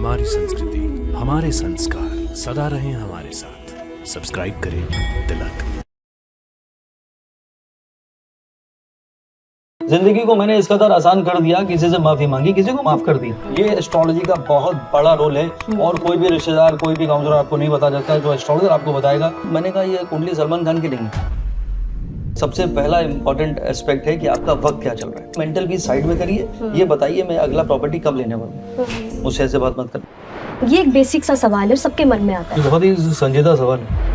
हमारी संस्कृति, हमारे संस्कार सदा रहें हमारे साथ। सब्सक्राइब करें तिलक। जिंदगी को मैंने इस कदर आसान कर दिया, किसी से माफी मांगी, किसी को माफ कर दिया। ये एस्ट्रोलॉजी का बहुत बड़ा रोल है और कोई भी रिश्तेदार, कोई भी काउंसलर आपको नहीं बता सकता है, जो एस्ट्रोलॉजर आपको बताएगा। मैंने कहा ये कुंडली सलमान खान की नहीं है। सबसे पहला इंपॉर्टेंट एस्पेक्ट है कि आपका वक्त क्या चल रहा है। मेंटल पीस साइड में करिए, ये बताइए मैं अगला प्रॉपर्टी कब लेने वाला हूँ। मुझसे ऐसे बात मत कर। ये एक बेसिक सा सवाल है, सबके मन में आता है। बहुत ही संजीदा सवाल है।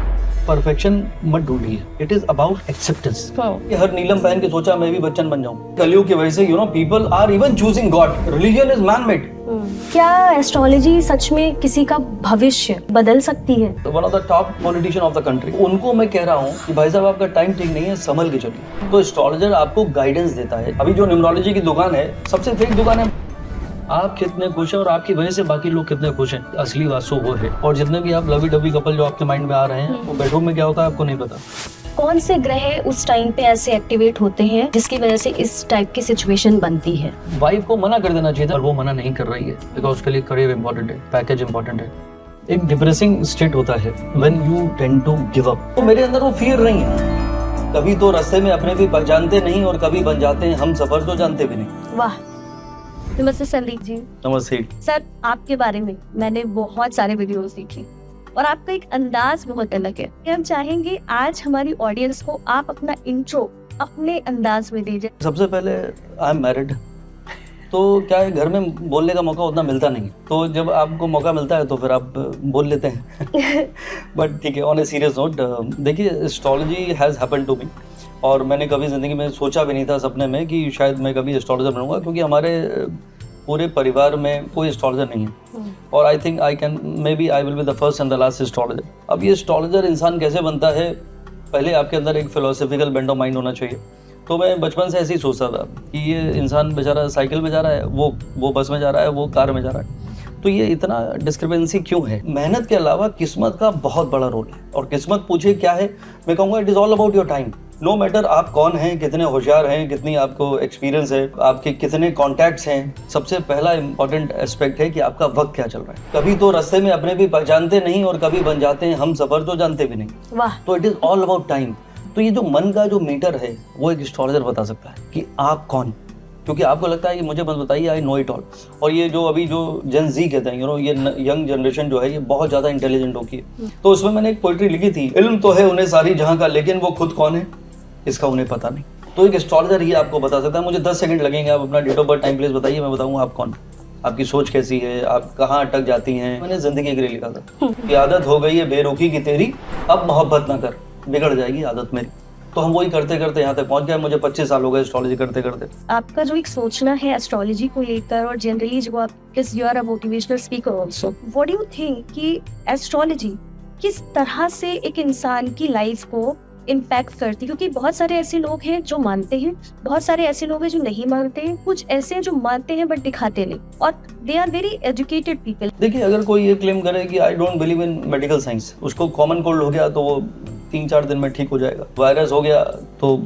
परफेक्शन मत ढूंढिए, इट इज अबाउट एक्सेप्टेंस। हर नीलम पहन के सोचा मैं भी बच्चन बन जाऊं। कलयुग की वजह से people are even choosing god. Religion is man made. क्या एस्ट्रोलॉजी सच में किसी का भविष्य बदल सकती है? One of the top politician of the country, उनको मैं कह रहा हूँ कि भाई साहब आपका टाइम ठीक नहीं है, संभल के चलिए। तो एस्ट्रोलॉजर आपको गाइडेंस देता है। अभी जो न्यूमरोलॉजी की दुकान है, सबसे फेक दुकान है। आप कितने खुश हैं और आपकी वजह से बाकी लोग कितने खुश हैं, असली वास्तव वो है। और जितने भी आप लवी डबी कपल जो आपके माइंड में आ रहे हैं, वो बेडरूम में क्या होता है आपको नहीं पता। कौन से ग्रह उस टाइम पे ऐसे एक्टिवेट होते हैं जिसकी वजह से इस टाइप की सिचुएशन बनती है? वाइफ को मना कर देना चाहिए था और वो मना नहीं कर रही है, बिकॉज उसके लिए करियर इंपॉर्टेंट है, पैकेज इंपॉर्टेंट है। एक डिप्रेसिंग स्टेट होता है when you tend to give up. तो मेरे अंदर वो फियर नहीं है। कभी तो रास्ते में अपने भी पहचानते नहीं और कभी बन जाते हैं हम सफर जो जानते भी नहीं। वाह। नमस्ते संदीप जी। नमस्ते सर, आपके बारे में मैंने बहुत सारे वीडियोस देखे और आपका एक अंदाज बहुत अलग है। हम चाहेंगे आज हमारी ऑडियंस को आप अपना इंट्रो अपने अंदाज में दीजिए। सबसे पहले आई एम मैरिड, तो क्या है घर में बोलने का मौका उतना मिलता नहीं, तो जब आपको मौका मिलता है तो फिर आप बोल लेते हैं। बट ठीक है, ऑन ए सीरियस नोट, देखिए astrology has happened to me और मैंने कभी ज़िंदगी में सोचा भी नहीं था सपने में कि शायद मैं कभी एस्ट्रोलॉजर बनूंगा, क्योंकि हमारे पूरे परिवार में कोई एस्ट्रोलॉजर नहीं है। और I think I can maybe I will be the first and the last astrologer. अब ये एस्ट्रोलॉजर इंसान कैसे बनता है, पहले आपके अंदर एक फिलोसफिकल बेंड ऑफ माइंड होना चाहिए। तो मैं बचपन से ऐसे ही सोचता था कि ये इंसान बेचारा साइकिल में जा रहा है, वो बस में जा रहा है, वो कार में जा रहा है, तो ये इतना डिस्क्रिपेंसी क्यों है। मेहनत के अलावा किस्मत का बहुत बड़ा रोल है। और किस्मत पूछे क्या है, मैं कहूँगा it is all about your time. No matter आप कौन हैं, कितने होशियार हैं, कितनी आपको एक्सपीरियंस है, आपके कितने कॉन्टैक्ट्स हैं, सबसे पहला इंपॉर्टेंट एस्पेक्ट है कि आपका वक्त क्या चल रहा है। कभी तो रास्ते में अपने भी पहचानते नहीं और कभी बन जाते हैं हम सफर जो जानते भी नहीं। वाह। तो it is all about time. तो ये जो मन का जो मीटर है वो एक एस्ट्रोलॉजर बता सकता है कि आप कौन, क्योंकि आपको लगता है कि मुझे बस बताइए आई नो इट ऑल। और ये जो अभी जो जेन जी कहते हैं, ये यंग जनरेशन जो है ये बहुत ज़्यादा इंटेलिजेंट होती है। तो उसमें मैंने एक पोइट्री लिखी थी, इल्म तो है उन्हें सारी जहाँ का, लेकिन वो खुद कौन है इसका उन्हें पता नहीं। तो एक एस्ट्रोलॉजर ही आपको बता सकता है। मुझे 10 सेकंड लगेंगे, आप अपना date of birth, time, place बताइए, मैं बताऊंगा आप कौन, आपकी सोच कैसी है, आप कहाँ अटक जाती हैं। मैंने जिंदगी के लिए लिखा था कि आदत हो गई है बेरुखी की तेरी, अब मोहब्बत ना कर, बिगड़ जाएगी आदत मेरी। तो हम वही करते करते यहाँ तक पहुँच गए। मुझे 25 साल हो गए एस्ट्रोलॉजी करते करते। आपका जो एक सोचना है एस्ट्रोलॉजी को लेकर और जनरली जो आप you are a motivational speaker also, what do you think कि एस्ट्रोलॉजी किस तरह से एक इंसान की लाइफ को इम्पैक्ट करती है? क्योंकि बहुत सारे ऐसे लोग हैं जो मानते हैं, बहुत सारे ऐसे लोग हैं जो नहीं मानते हैं, कुछ ऐसे हैं जो मानते हैं बट दिखाते नहीं, और they are very educated people. देखिए, अगर कोई ये क्लेम करे कि I don't believe in medical science, उसको कॉमन कोल्ड हो गया तो वो 3-4 दिन में ठीक हो जाएगा, वायरस हो गया तो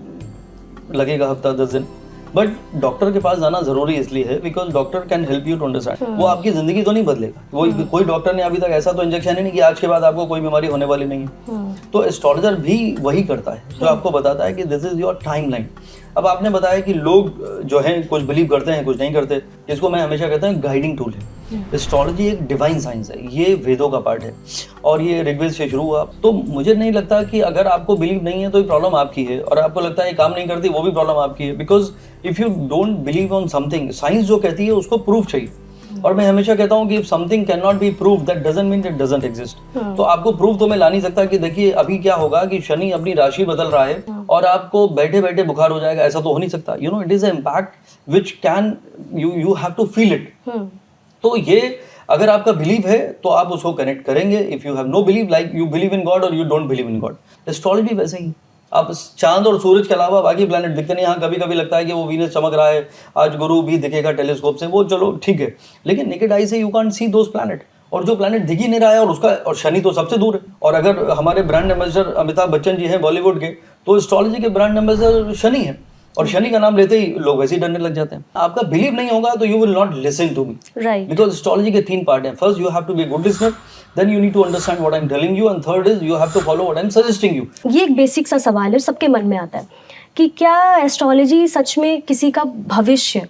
लगेगा हफ्ता 10 दिन। बट डॉक्टर के पास जाना जरूरी इसलिए है because doctor can help you to understand. वो आपकी जिंदगी तो नहीं बदलेगा, वो कोई डॉक्टर ने अभी तक ऐसा तो इंजेक्शन ही नहीं किया आज के बाद आपको कोई बीमारी होने वाली नहीं है। तो एस्ट्रोलॉजर भी वही करता है, जो आपको बताता है कि दिस इज योर टाइमलाइन। अब आपने बताया कि लोग जो हैं कुछ बिलीव करते हैं, कुछ नहीं करते, इसको मैं हमेशा कहता हूँ गाइडिंग टूल है। एस्ट्रोलॉजी एक डिवाइन साइंस है, ये वेदों का पार्ट है और ये ऋग्वेद से शुरू हुआ। तो मुझे नहीं लगता कि अगर आपको बिलीव नहीं है तो ये प्रॉब्लम आपकी है, और आपको लगता है ये काम नहीं करती वो भी प्रॉब्लम आपकी है। Because if you don't believe on something, science जो कहती है उसको प्रूफ चाहिए। और मैं हमेशा कहता हूँ कि if something can not be proof that doesn't mean it doesn't exist. तो आपको प्रूफ तो मैं ला नहीं सकता कि देखिए अभी क्या होगा कि शनि अपनी राशि बदल रहा है और आपको बैठे बैठे बुखार हो जाएगा, ऐसा तो हो नहीं सकता। It is a impact which can you have to feel it. तो ये अगर आपका बिलीव है तो आप उसको कनेक्ट करेंगे। If you have no believe, like you believe in God और you don't believe in God, astrology वैसे ही। आप चांद और सूरज के अलावा बाकी प्लैनेट दिखते नहीं। हाँ, कभी कभी लगता है कि वो वीनस चमक रहा है, आज गुरु भी दिखेगा टेलीस्कोप से, वो चलो ठीक है, लेकिन नेकेड आई से you can't see those planet. और जो प्लैनेट दिख ही नहीं रहा है और शनि तो सबसे दूर है। और अगर हमारे ब्रांड एम्बेसडर अमिताभ बच्चन जी हैं बॉलीवुड के, तो एस्ट्रोलॉजी के ब्रांड एम्बेसडर शनि है। और शनि का नाम लेते ही लोग वैसे ही डरने लग जाते हैं। आपका बिलीव नहीं होगा तो you will not listen to me, right. Because astrology के 3 पार्ट हैं। First, you have to be good listener, then you need to understand what I am telling you, and third is you have to follow what I am suggesting you. ये एक basic सा सवाल है, सबके मन में आता है कि क्या एस्ट्रोलॉजी सच में किसी का भविष्य,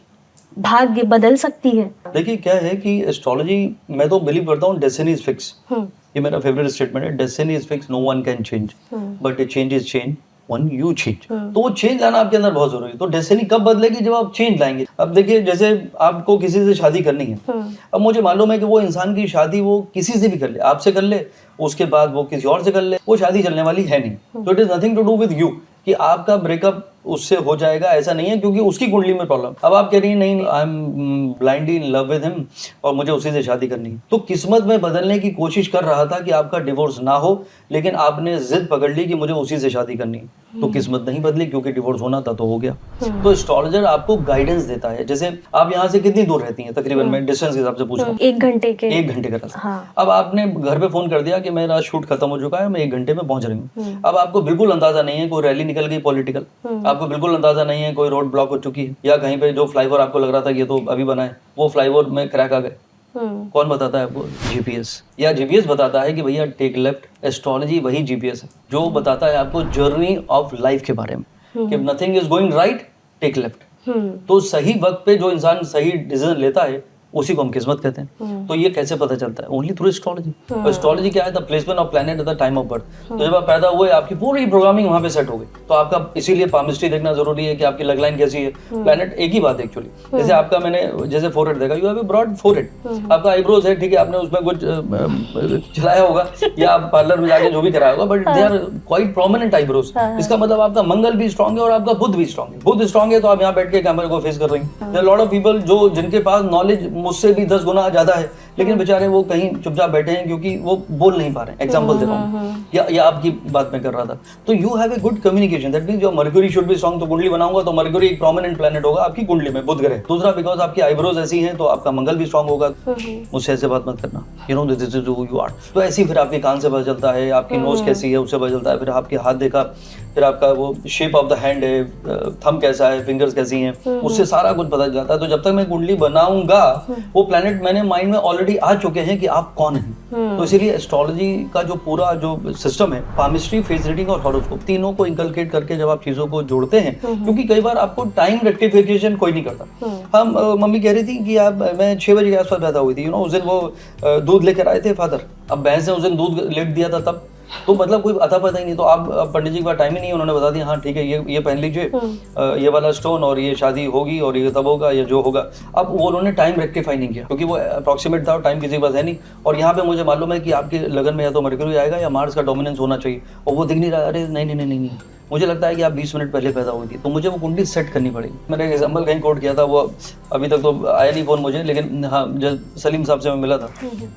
भाग्य बदल सकती है? देखिए क्या है कि एस्ट्रोलॉजी, मैं तो बिलीव करता हूँ डेस्टिनी इज फिक्स। ये मेरा फेवरेट स्टेटमेंट है, destiny is fix, no one can change, but it change when you change. तो वो चेंज लाना आपके अंदर बहुत जरूरी है। तो डेस्टिनी कब बदलेगी? जब आप चेंज लाएंगे। अब देखिए, जैसे आपको किसी से शादी करनी है, अब मुझे मालूम है कि वो इंसान की शादी वो किसी से भी कर ले, आपसे कर ले, उसके बाद वो किसी और से कर ले, वो शादी चलने वाली है नहीं। तो it is nothing to do with you कि आपका ब्रेकअप उससे हो जाएगा, ऐसा नहीं है, क्योंकि उसकी कुंडली में प्रॉब्लम। अब आप कह रही हैं नहीं, I M blindly in love with him और मुझे उसी से शादी करनी है। तो किस्मत में बदलने की कोशिश कर रहा था कि आपका डिवोर्स ना हो, लेकिन आपने जिद पकड़ ली कि मुझे उसी से शादी करनी है, तो किस्मत नहीं बदली, क्योंकि डिवोर्स होना था तो हो गया। तो एस्ट्रोलॉजर आपको गाइडेंस देता है। जैसे आप यहाँ से कितनी दूर रहती हैं तकरीबन, मैं डिस्टेंस के हिसाब से पूछ रहा हूँ? 1 घंटे के। 1 घंटे का रास्ता। हाँ। अब आपने घर पे फोन कर दिया कि मेरा शूट खत्म हो चुका है, मैं 1 घंटे में पहुंच रही हूँ। अब आपको बिल्कुल अंदाजा नहीं है, कोई रैली निकल गई पॉलिटिकल, आपको बिल्कुल अंदाजा नहीं है कोई रोड ब्लॉक हो चुकी है, या कहीं पे जो फ्लाईओवर आपको लग रहा था ये तो अभी बना है, वो फ्लाईओवर में क्रैक आ गए। कौन बताता है आपको? जीपीएस। या जीपीएस बताता है कि भैया टेक लेफ्ट। एस्ट्रोलॉजी वही जीपीएस है जो बताता है आपको जर्नी ऑफ लाइफ के बारे में, कि nothing is going right, take left. तो सही वक्त पे जो इंसान सही डिसीजन लेता है उसी को हम किस्मत कहते हैं। तो ये कैसे पता चलता है? Only through astrology. एस्ट्रोलॉजी क्या है? The placement of planet at the time of birth. तो जब आप पैदा हुए आपकी पूरी प्रोग्रामिंग वहां पे सेट हो गई। तो आपका इसीलिए पामिस्ट्री देखना जरूरी है कि आपकी लग लाइन कैसी है। प्लैनेट एक ही बात है एक्चुअली। जैसे आपका मैंने जैसे फोरहेड देखा, you have a broad forehead. आपका आईब्रोज है, ठीक है, आपने उसमें कुछ चलाया होगा या आप पार्लर में जाके जो भी कराया होगा, but they are quite prominent eyebrows. इसका मतलब आपका मंगल भी स्ट्रॉन्ग है और आपका बुध भी स्ट्रॉन्ग है। बुध स्ट्रॉन्ग है तो आप यहाँ बैठ के कैमरे को फेस कर रही हैं। लॉट ऑफ पीपल जो जिनके पास नॉलेज मुझसे भी 10 गुना ज्यादा है, लेकिन बेचारे वो कहीं चुपचाप बैठे हैं क्योंकि वो बोल नहीं पा रहे हैं। एग्जांपल दे रहा हूँ, या आपकी बात मैं कर रहा था। तो you have a good communication, that means your mercury should be strong. तो कुंडली बनाऊंगा तो मर्क्यूरी एक प्रोमिनेंट प्लैनेट होगा आपकी कुंडली में, बुध ग्रह। दूसरा, बिकॉज आपकी आईब्रोज ऐसी हैं तो आपका मंगल भी स्ट्रांग होगा। मुझसे ऐसे बात मत करना, you know this is who you are. तो ऐसी फिर आपके कान से पता चलता है, आपकी नोज कैसी है उससे पता चलता है, फिर आपके हाथ देखा, फिर आपका वो शेप ऑफ द हैंड है, थंब कैसा है, फिंगर्स कैसी हैं, उससे सारा कुछ पता चलता है। तो जब तक मैं कुंडली बनाऊंगा, वो प्लैनेट मैंने माइंड में ऑलरेडी आ चुके हैं कि आप कौन हैं। तो इसीलिए एस्ट्रोलॉजी का जो पूरा जो सिस्टम है, पामिस्ट्री, फेस रीडिंग और हॉरोस्कोप, तीनों को इंकलकेट करके जब आप चीजों को जोड़ते हैं, क्योंकि कई बार आपको टाइम रेक्टिफिकेशन कोई नहीं करता। हम मम्मी कह रही थी कि आप, मैं 6 बजे के आसपास पैदा हुई थी, यू नो, उस दिन वो दूध लेकर आए थे फादर। अब भैंस ने उस दिन दूध लेट दिया था तब, तो मतलब कोई अता पता ही नहीं। तो आप पंडित जी के पास टाइम ही नहीं, उन्होंने बता दिया हाँ ठीक है, ये पहन लीजिए, ये वाला स्टोन, और ये शादी होगी और ये तब होगा, ये जो होगा। अब वो उन्होंने टाइम रेक्टिफाई नहीं किया क्योंकि वो अप्रॉक्सीमेट था, टाइम किसी के पास है नहीं। और यहाँ पे मुझे मालूम है कि आपके लगन में या तो मर्क्यूरी आएगा या मार्स का डोमिनेंस होना चाहिए, और वो दिख नहीं रहा। अरे नहीं नहीं नहीं नहीं, मुझे लगता है कि आप 20 मिनट पहले पैदा हुई थी, तो मुझे वो कुंडली सेट करनी पड़ेगी। मैंने एग्जाम्पल कहीं कोट किया था, वो अभी तक तो आया नहीं फोन मुझे, लेकिन हाँ जब सलीम साहब से मैं मिला था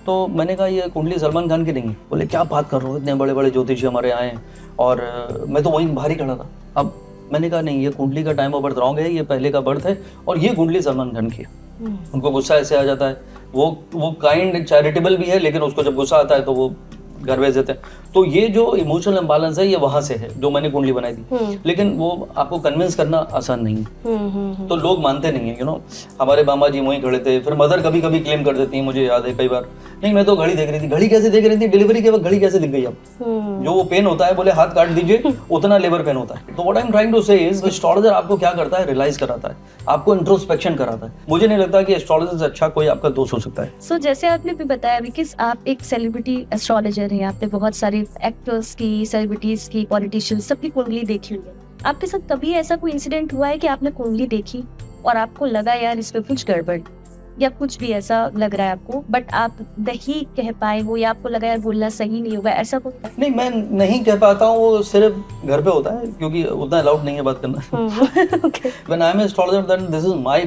तो मैंने कहा ये कुंडली सलमान खान की नहीं है। बोले क्या बात कर रहे हो, इतने बड़े बड़े ज्योतिषी हमारे आए हैं, और मैं तो वहीं बाहर ही खड़ा था। अब मैंने कहा नहीं, ये कुंडली का टाइम ऑफ बर्थ रॉन्ग है, ये पहले का बर्थ है, और ये कुंडली सलमान खान की है। उनको गुस्सा ऐसे आ जाता है, वो काइंड चैरिटेबल भी है, लेकिन उसको जब गुस्सा आता है तो वो घर भेज देते हैं। तो ये जो इमोशनल इम्बैलेंस है ये वहां से है, जो मैंने कुंडली बनाई थी। लेकिन वो आपको कन्विंस करना आसान नहीं है, तो लोग मानते नहीं है। यू नो, हमारे मामा जी वहीं खड़े थे, फिर मदर कभी कभी क्लेम कर देती है, मुझे याद है कई बार, नहीं मैं तो घड़ी देख रही थी। घड़ी कैसे देख रही थी? डिलीवरी के वक्त घड़ी कैसे दिख गई? अब जो वो पेन होता है, बोले हाथ काट दीजिए, उतना लेबर पेन होता है। तो what I am trying to say is, astrologer आपको क्या करता है? रियलाइज कराता है, आपको इंट्रोस्पेक्शन कराता है। मुझे नहीं लगता कि एस्ट्रोलॉजर से अच्छा कोई आपका दोस्त हो सकता है। सो जैसे आपने भी बताया, बिकॉज आप एक सेलिब्रिटी एस्ट्रोलॉजर हैं, आपने बहुत सारे एक्टर्स की, सेलिब्रिटीज की, पॉलिटिशियंस सबकी कुंडली देखी हुई है। आपके साथ कभी ऐसा कोई इंसिडेंट हुआ है कि आपने कुंडली देखी और आपको लगा यार इसमें कुछ गड़बड़, या कुछ भी ऐसा लग रहा है आपको, बट आप नहीं कह पाए वो, या आपको लगा यार बोलना सही नहीं होगा, ऐसा कुछ? नहीं, मैं नहीं कह पाता हूँ, वो सिर्फ घर पे होता है क्योंकि उतना अलाउड नहीं है बात करना। When I am an astrologer, then this is my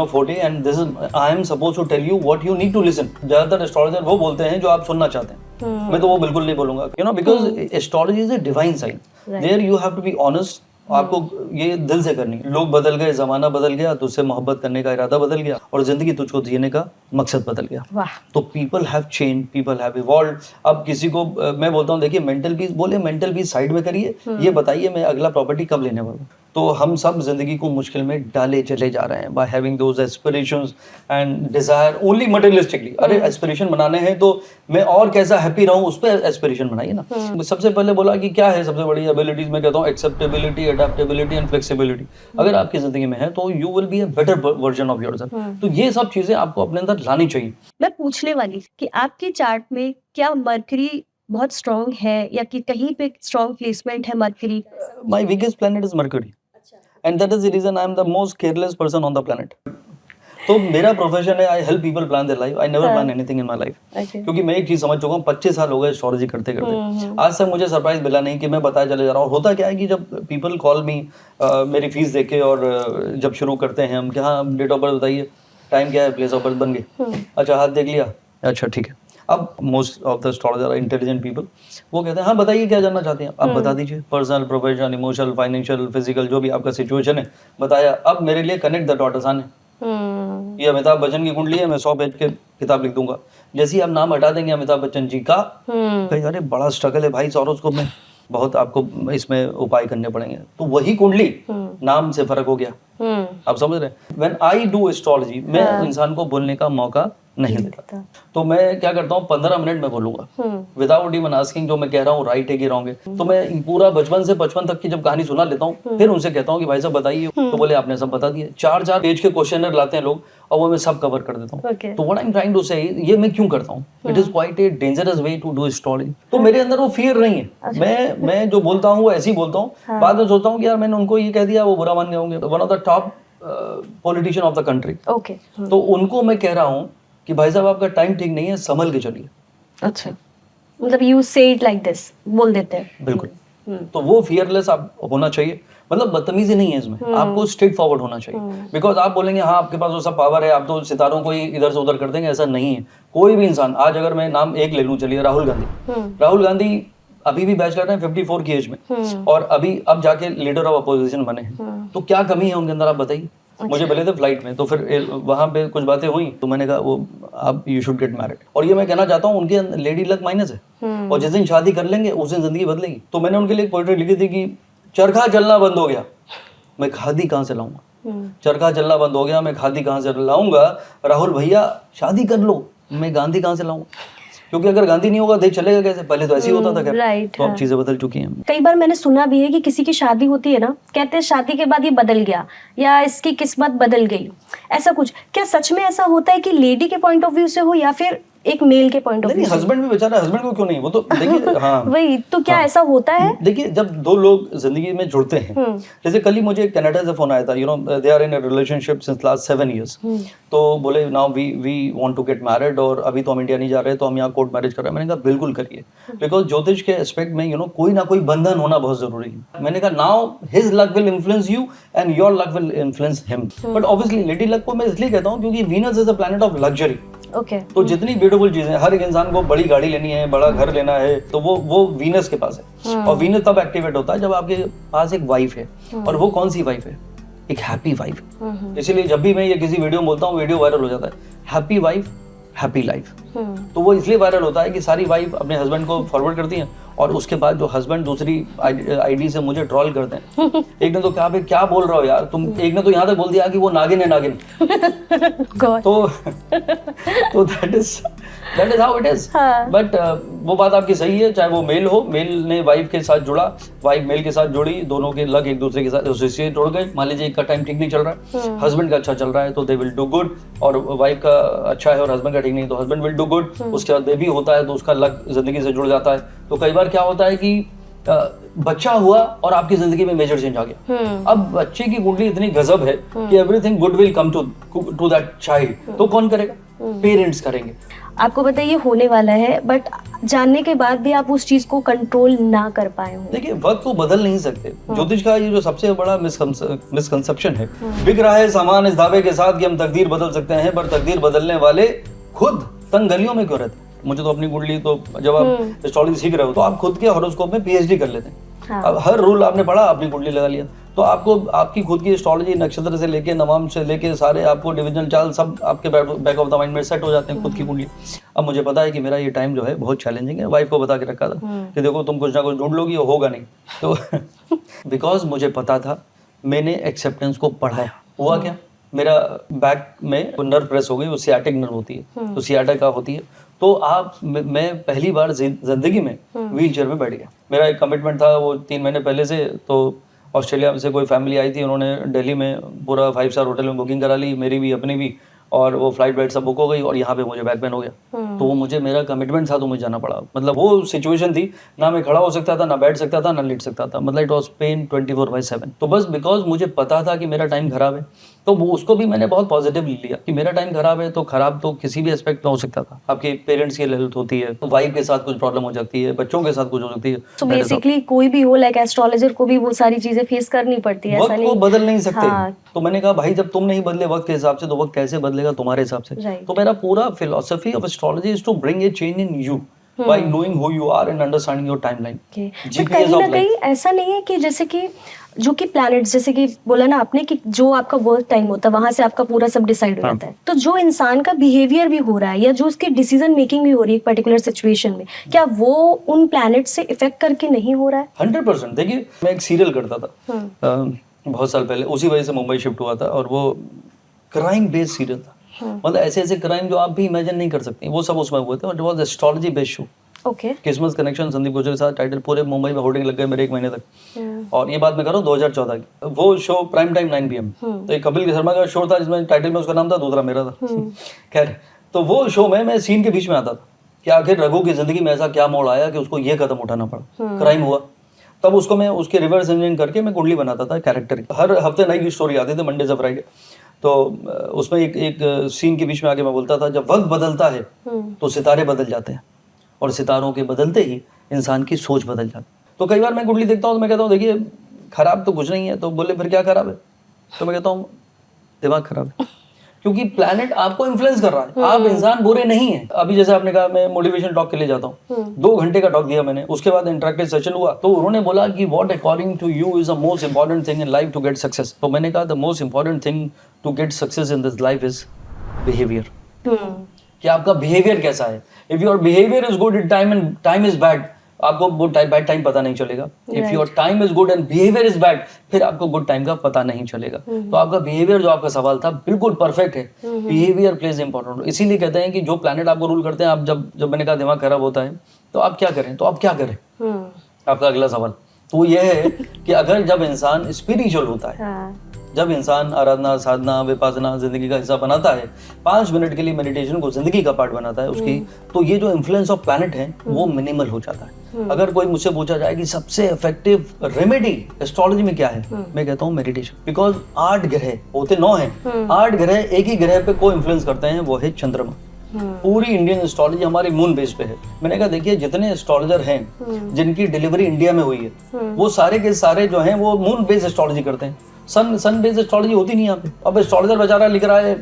forte, and this is I am supposed to tell you what you need to listen. ज्यादातर एस्ट्रोलॉजर वो बोलते हैं जो आप सुनना चाहते हैं, मैं तो वो बिल्कुल नहीं बोलूंगा, because astrology is a divine sign. There you have to be honest, आपको ये दिल से करनी है। लोग बदल गए, जमाना बदल गया, तो उससे मोहब्बत करने का इरादा बदल गया, और जिंदगी तुझको जीने का मकसद बदल गया। तो people have change, people have evolved. अब किसी को मैं बोलता हूँ देखिए मेंटल पीस, बोले मेंटल पीस साइड में करिए, ये बताइए मैं अगला प्रॉपर्टी कब लेने वाला हूँ। तो हम सब जिंदगी को मुश्किल में डाले चले जा रहे हैं by having those aspirations and desire only materialistically. अरे एस्पिरेशन बनाने हैं तो मैं और कैसा हैप्पी रहूं, उस पर एस्पिरेशन बनाइए ना। सबसे पहले बोला कि क्या है सबसे बड़ी एबिलिटीज, मैं कहता हूँ एक्सेप्टेबिलिटी, अडेप्टेबिलिटी एंड फ्लेक्सिबिलिटी। अगर आपकी जिंदगी में है तो you will be a better version of yourself. तो ये सब चीजें आपको अपने अंदर लानी चाहिए। मैं पूछने वाली कि आपके चार्ट में क्या मरकरी बहुत स्ट्रॉन्ग है या कि कहीं पे स्ट्रॉन्ग प्लेसमेंट है mercury? My weakest planet is Mercury, and that is the reason I am the most careless person on the planet. तो मेरा प्रोफेशन है, I help people plan their life, I never plan anything in my life. क्योंकि मैं एक चीज समझ चुका हूँ, 25 साल हो गए एस्ट्रोलॉजी करते करते, आज तक मुझे सरप्राइज मिला नहीं कि मैं बताया चले जा रहा हूँ। होता क्या है कि जब पीपल कॉल मी मेरी फीस देख के और जब शुरू करते हैं हम कि हाँ डेट ऑफ बर्थ बताइए, टाइम क्या है, प्लेस ऑफ बर्थ बन गए, अच्छा हाथ देख लिया, अच्छा ठीक है। अब most of the astrologer are intelligent people, वो कहते हैं हाँ बताइए क्या जानना चाहते हैं आप बता दीजिए, personal, professional, emotional, financial, physical, जो भी आपका सिचुएशन है बताया। अब मेरे लिए कनेक्ट द डॉट आसान है। ये अमिताभ बच्चन की कुंडली है, मैं 100 पेज के किताब लिख दूंगा। जैसे ही आप नाम हटा देंगे अमिताभ बच्चन जी का, कहीं अरे बड़ा स्ट्रगल है भाई सौरोस्कोप में, बहुत आपको इसमें उपाय करने पड़ेंगे। तो वही कुंडली नाम से फर्क हो गया, आप समझ रहे हैं। व्हेन आई डू एस्ट्रोलॉजी, मैं इंसान को बोलने का मौका नहीं देता। तो मैं क्या करता हूँ, 15 मिनट में बोलूंगा विदाउट इवन आस्किंग जो मैं कह रहा हूँ राइट है कि रॉन्ग है। तो मैं पूरा बचपन से 55 तक की जब कहानी सुना लेता हूँ, फिर उनसे कहता हूँ कि भाई साहब बताइए, तो बोले आपने सब बता दिया। 4-4 पेज के क्वेश्चनर लाते हैं लोग और वो मैं सब कवर कर देता हूँ। तो what I am trying to say, ये मैं क्यों करता हूँ, it is quite a dangerous way to do astrology. तो मेरे अंदर वो फियर नहीं है, मैं जो बोलता हूँ वो ऐसे ही बोलता हूँ। बाद में सोचता हूँ कि यार मैंने उनको ये कह दिया, वो बुरा मान गए होंगे। One of the top politician of the country, तो उनको मैं कह रहा हूँ कि भाई साहब आपका टाइम ठीक नहीं है, संभल के चलिए। अच्छा, मतलब यू से इट लाइक दिस, बोल देते हैं। बिल्कुल। तो वो फियरलेस आप होना चाहिए, मतलब बदतमीजी नहीं है इसमें, आपको स्ट्रेट फॉरवर्ड होना चाहिए। बिकॉज आप बोलेंगे हाँ आपके पास वो सब पावर है, आप तो सितारों को ही इधर से उधर कर देंगे, ऐसा नहीं है। कोई भी इंसान, आज अगर मैं नाम एक ले लूं, चलिए राहुल गांधी अभी भी बैचलर हैं 54 की एज में, और अभी अब जाके लीडर ऑफ अपोजिशन बने हैं। तो क्या कमी है उनके अंदर, आप बताइए। मुझे मिले थे फ्लाइट में, तो फिर वहां पे कुछ बातें हुई, तो मैंने कहा वो आप यू शुड गेट मैरिड। और ये मैं कहना चाहता हूँ, उनके लेडी लक माइनस है, और जिस दिन शादी कर लेंगे उस दिन जिंदगी बदलेगी। तो मैंने उनके लिए एक पोएट्री लिखी थी कि चरखा चलना बंद हो गया, मैं खादी कहाँ से लाऊंगा। चरखा चलना बंद हो गया, मैं खादी कहाँ से लाऊंगा। राहुल भैया शादी कर लो, मैं गांधी कहाँ से लाऊंगा, क्योंकि अगर गांधी नहीं होगा देश चलेगा कैसे। पहले तो ऐसे ही होता था। राइट, तो अब चीजें बदल चुकी हैं। कई बार मैंने सुना भी है कि किसी की शादी होती है ना, कहते हैं शादी के बाद ये बदल गया या इसकी किस्मत बदल गई, ऐसा कुछ। क्या सच में ऐसा होता है कि लेडी के पॉइंट ऑफ व्यू से हो या फिर एक मेल के पॉइंट ऑफ व्यू? हस्बैंड भी बेचारा, हस्बैंड को क्यों नहीं, वो तो देखिए हाँ वही तो, क्या ऐसा होता है? देखिए जब दो लोग जिंदगी में जुड़ते हैं, जैसे कल ही मुझे कनाडा से फोन आया था, you know they are in a relationship since last 7 years, तो बोले now we want to get married, और अभी तो हम इंडिया नहीं जा रहे, तो हम यहाँ कोर्ट मैरिज कर रहे हैं। मैंने कहा बिल्कुल करिए, बिकॉज ज्योतिष के एस्पेक्ट में यू नो कोई ना कोई बंधन होना बहुत जरूरी है। मैंने कहा now his luck will influence you and your luck will influence him. But obviously lady luck को मैं इसलिए कहता हूँ क्योंकि Venus is a planet of luxury. तो जितनी ब्यूटीफुल चीजें, हर एक इंसान को बड़ी गाड़ी लेनी है, बड़ा घर लेना है, तो वो वीनस के पास है। और वीनस तब एक्टिवेट होता है जब आपके पास एक वाइफ है, और वो कौन सी वाइफ है, एक हैप्पी वाइफ। इसीलिए जब भी मैं ये किसी वीडियो में बोलता हूँ, वीडियो वायरल हो जाता है, हैप्पी वाइफ हैप्पी लाइफ। तो वो इसलिए वायरल होता है कि सारी वाइफ अपने हस्बैंड को फॉरवर्ड करती हैं, और उसके बाद जो हस्बैंड दूसरी आईडी से मुझे ट्रोल करते हैं। एक ने तो क्या बोल रहा हो यार तुम, एक ने तो यहाँ तक बोल दिया कि वो नागिन है, नागिन। तो that is how it is. But वो बात आपकी सही है, चाहे वो मेल हो, मेल ने वाइफ के साथ जुड़ा, वाइफ मेल के साथ जुड़ी, दोनों के लग एक दूसरे के साथ एसोसिएट हो गए। मान लीजिए एक का टाइम ठीक नहीं चल रहा है, हस्बैंड का अच्छा चल रहा है, तो दे विल डू गुड, और वाइफ का अच्छा है और हस्बैंड का ठीक नहीं, तो हस्बैंड विल डू गुड। उसके बाद बेबी होता है तो उसका लक जिंदगी से जुड़ जाता है। तो कई बार क्या होता है कि बच्चा हुआ और आपकी जिंदगी में मेजर चेंज आ गया। अब बच्चे की कुंडली इतनी गजब है कि everything good will come to that child. तो कौन करेगा? पेरेंट्स करेंगे। आपको बताइए होने वाला है, बट जानने के बाद भी आप उस चीज को कंट्रोल ना कर पाए हो। देखिए वक्त को बदल नहीं सकते। ज्योतिष का ये जो सबसे बड़ा मिसकंसेप्शन है, बिक रहा है सामान इस दावे के साथ कि हम तकदीर बदल सकते हैं, पर तकदीर बदलने वाले खुद तंग गलियों में क्यों रहते हैं। मुझे तो अपनी कुंडली, तो जब आप एस्ट्रोलॉजी सीख रहे हो तो आप खुद के हॉरोस्कोप में पीएचडी कर लेते हैं। अब हर रूल आपने पढ़ा, अपनी कुंडली लगा लिया, तो आपको आपकी खुद की एस्ट्रोलॉजी, नक्षत्र से लेके नवम से लेके सारे आपको डिविजनल चाल सब आपके बैक ऑफ द माइंड में सेट हो जाते हैं, खुद की कुंडली। अब मुझे पता है कि मेरा ये टाइम जो है बहुत चैलेंजिंग है। वाइफ को बता के रखा था कि देखो तुम कुछ ना कुछ ढूंढ लोगी, होगा नहीं। तो बिकॉज मुझे पता था मैंने एक्सेप्टेंस को पढ़ाया। हुआ क्या, मेरा बैक में नर्व प्रेस हो गई, वो सियाटिक नर्व होती है, तो सियाटिका होती है। तो मैं पहली बार जिंदगी में व्हील चेयर में बैठ गया। मेरा एक कमिटमेंट था वो 3 महीने पहले से, तो ऑस्ट्रेलिया से कोई फैमिली आई थी, उन्होंने दिल्ली में पूरा 5 स्टार होटल में बुकिंग करा ली, मेरी भी अपनी भी, और वो फ्लाइट वाइट सब बुक हो गई, और यहाँ पे मुझे बैक पेन हो गया। तो वो मुझे, मेरा कमिटमेंट था तो मुझे जाना पड़ा। मतलब वो सिचुएशन थी, ना मैं खड़ा हो सकता था, ना बैठ सकता था, ना लेट सकता था, मतलब इट वॉज पेन 24/7। तो बस बिकॉज मुझे पता था कि मेरा टाइम खराब है, तो वो उसको भी मैंने बहुत पॉजिटिवली लिया कि मेरा टाइम खराब है, तो खराब तो किसी भी एस्पेक्ट में हो सकता था। आपके पेरेंट्स की हेल्थ होती है, तो वाइफ के साथ कुछ प्रॉब्लम हो जाती है, बच्चों के साथ कुछ हो सकती है। तो बेसिकली कोई भी हो, लाइक एस्ट्रोलॉजर को भी वो सारी चीजें फेस करनी पड़ती है, ऐसा वक्त नहीं को बदल नहीं सकते। हाँ। तो मैंने कहा भाई जब तुम नहीं बदले वक्त के हिसाब से, तो वक्त कैसे बदलेगा तुम्हारे हिसाब से। Right. तो मेरा पूरा philosophy of astrology is to bring a change in you by knowing who you are and understanding your timeline. But कहीं ना कहीं ऐसा नहीं है कि जैसे कि जो कि प्लैनेट्स, जैसे कि बोला ना आपने कि जो आपका बर्थ टाइम होता है वहां से आपका पूरा सब डिसाइड हो जाता है, तो जो इंसान का बिहेवियर भी हो रहा है या जो उसकी डिसीजन मेकिंग भी हो रही है एक पर्टिकुलर सिचुएशन में, क्या वो उन प्लैनेट से इफेक्ट करके नहीं हो रहा है? 100%। देखिए मैं एक सीरियल करता था बहुत साल पहले, उसी वजह से मुंबई शिफ्ट हुआ था, और वो क्राइम बेस्ड सीरियल था। मतलब ऐसे ऐसे क्राइम जो आप भी इमेजिन नहीं कर सकते, वो सब उसमें हुए थे, और it was astrology based show. Okay. किस्मत कनेक्शन संदीप गुजर के साथ टाइटल, पूरे मुंबई में होर्डिंग लग गए मेरे 1 महीने तक। और ये बात मैं कर रहा हूँ 2014 की। वो शो प्राइम टाइम 9 PM। तो एक कपिल शर्मा का शो था जिसमें टाइटल में उसका नाम था, दूसरा मेरा था। खैर, तो वो शो में मैं सीन के बीच में आता था कि आखिर रघु की जिंदगी में ऐसा क्या मोड़ आया कि उसको ये कदम उठाना पड़ा, क्राइम हुआ। तब उसको मैं उसके रिवर्स इंजीनियरिंग करके मैं कुंडली बनाता था कैरेक्टर की। हर हफ्ते नई स्टोरी आती थी, मंडे से फ्राइडे। तो उसमें एक सीन के बीच में आके मैं बोलता था, जब वक्त बदलता है तो सितारे बदल जाते हैं, और सितारों के बदलते ही इंसान की सोच बदल जाती है। तो कई बार मैं कुंडली देखता हूँ तो मैं कहता हूँ देखिए खराब तो कुछ नहीं है। तो बोले फिर क्या खराब है? तो मैं कहता हूँ दिमाग खराब है, क्योंकि प्लैनेट आपको इन्फ्लुएंस कर रहा है, आप इंसान बुरे नहीं है। अभी जैसे आपने कहा मैं मोटिवेशन टॉक के लिए जाता हूँ, 2 घंटे का टॉक दिया मैंने, उसके बाद इंटरेक्टिव सेशन हुआ, तो उन्होंने बोला कि what according to you is the most important thing in life to get success. तो मैंने कहा the most important thing to get success in this life is behaviour. कि आपका बिहेवियर कैसा है। If your behaviour is good, time is bad, आपको वो bad time पता नहीं चलेगा। If your time is good and behaviour is bad, फिर आपको गुड टाइम का पता नहीं चलेगा। तो आपका बिहेवियर, जो आपका सवाल था, बिल्कुल परफेक्ट है। Behaviour plays important role. इसीलिए कहते हैं कि जो प्लैनेट आपको रूल करते हैं, आप जब मैंने कहा दिमाग खराब होता है तो आप क्या करें, तो आप क्या करें, आपका अगला सवाल तो ये है कि अगर जब इंसान स्पिरिचुअल होता है, जब इंसान आराधना, साधना, विपासना जिंदगी का हिस्सा बनाता है, 5 मिनट के लिए मेडिटेशन को जिंदगी का पार्ट बनाता है उसकी, तो ये जो इन्फ्लुएंस ऑफ प्लैनेट है वो मिनिमल हो जाता है। अगर कोई मुझसे पूछा जाए कि सबसे इफेक्टिव रेमेडी एस्ट्रोलॉजी में क्या है, मैं कहता हूँ मेडिटेशन। बिकॉज 8 ग्रह होते 9 हैं, 8 ग्रह एक ही ग्रह पे को इन्फ्लुएंस करते हैं, वो है चंद्रमा। पूरी इंडियन एस्ट्रोलॉजी हमारी मून बेस पे है। मैंने कहा देखिए जितने एस्ट्रोलॉजर हैं जिनकी डिलीवरी इंडिया में हुई है, वो सारे के सारे जो हैं वो मून बेस्ड एस्ट्रोलॉजी करते हैं। सन बेस्ड एस्ट्रोलॉजी होती नहीं यहाँ पे। अब एस्ट्रोलॉजर बेचारा लिख रहा है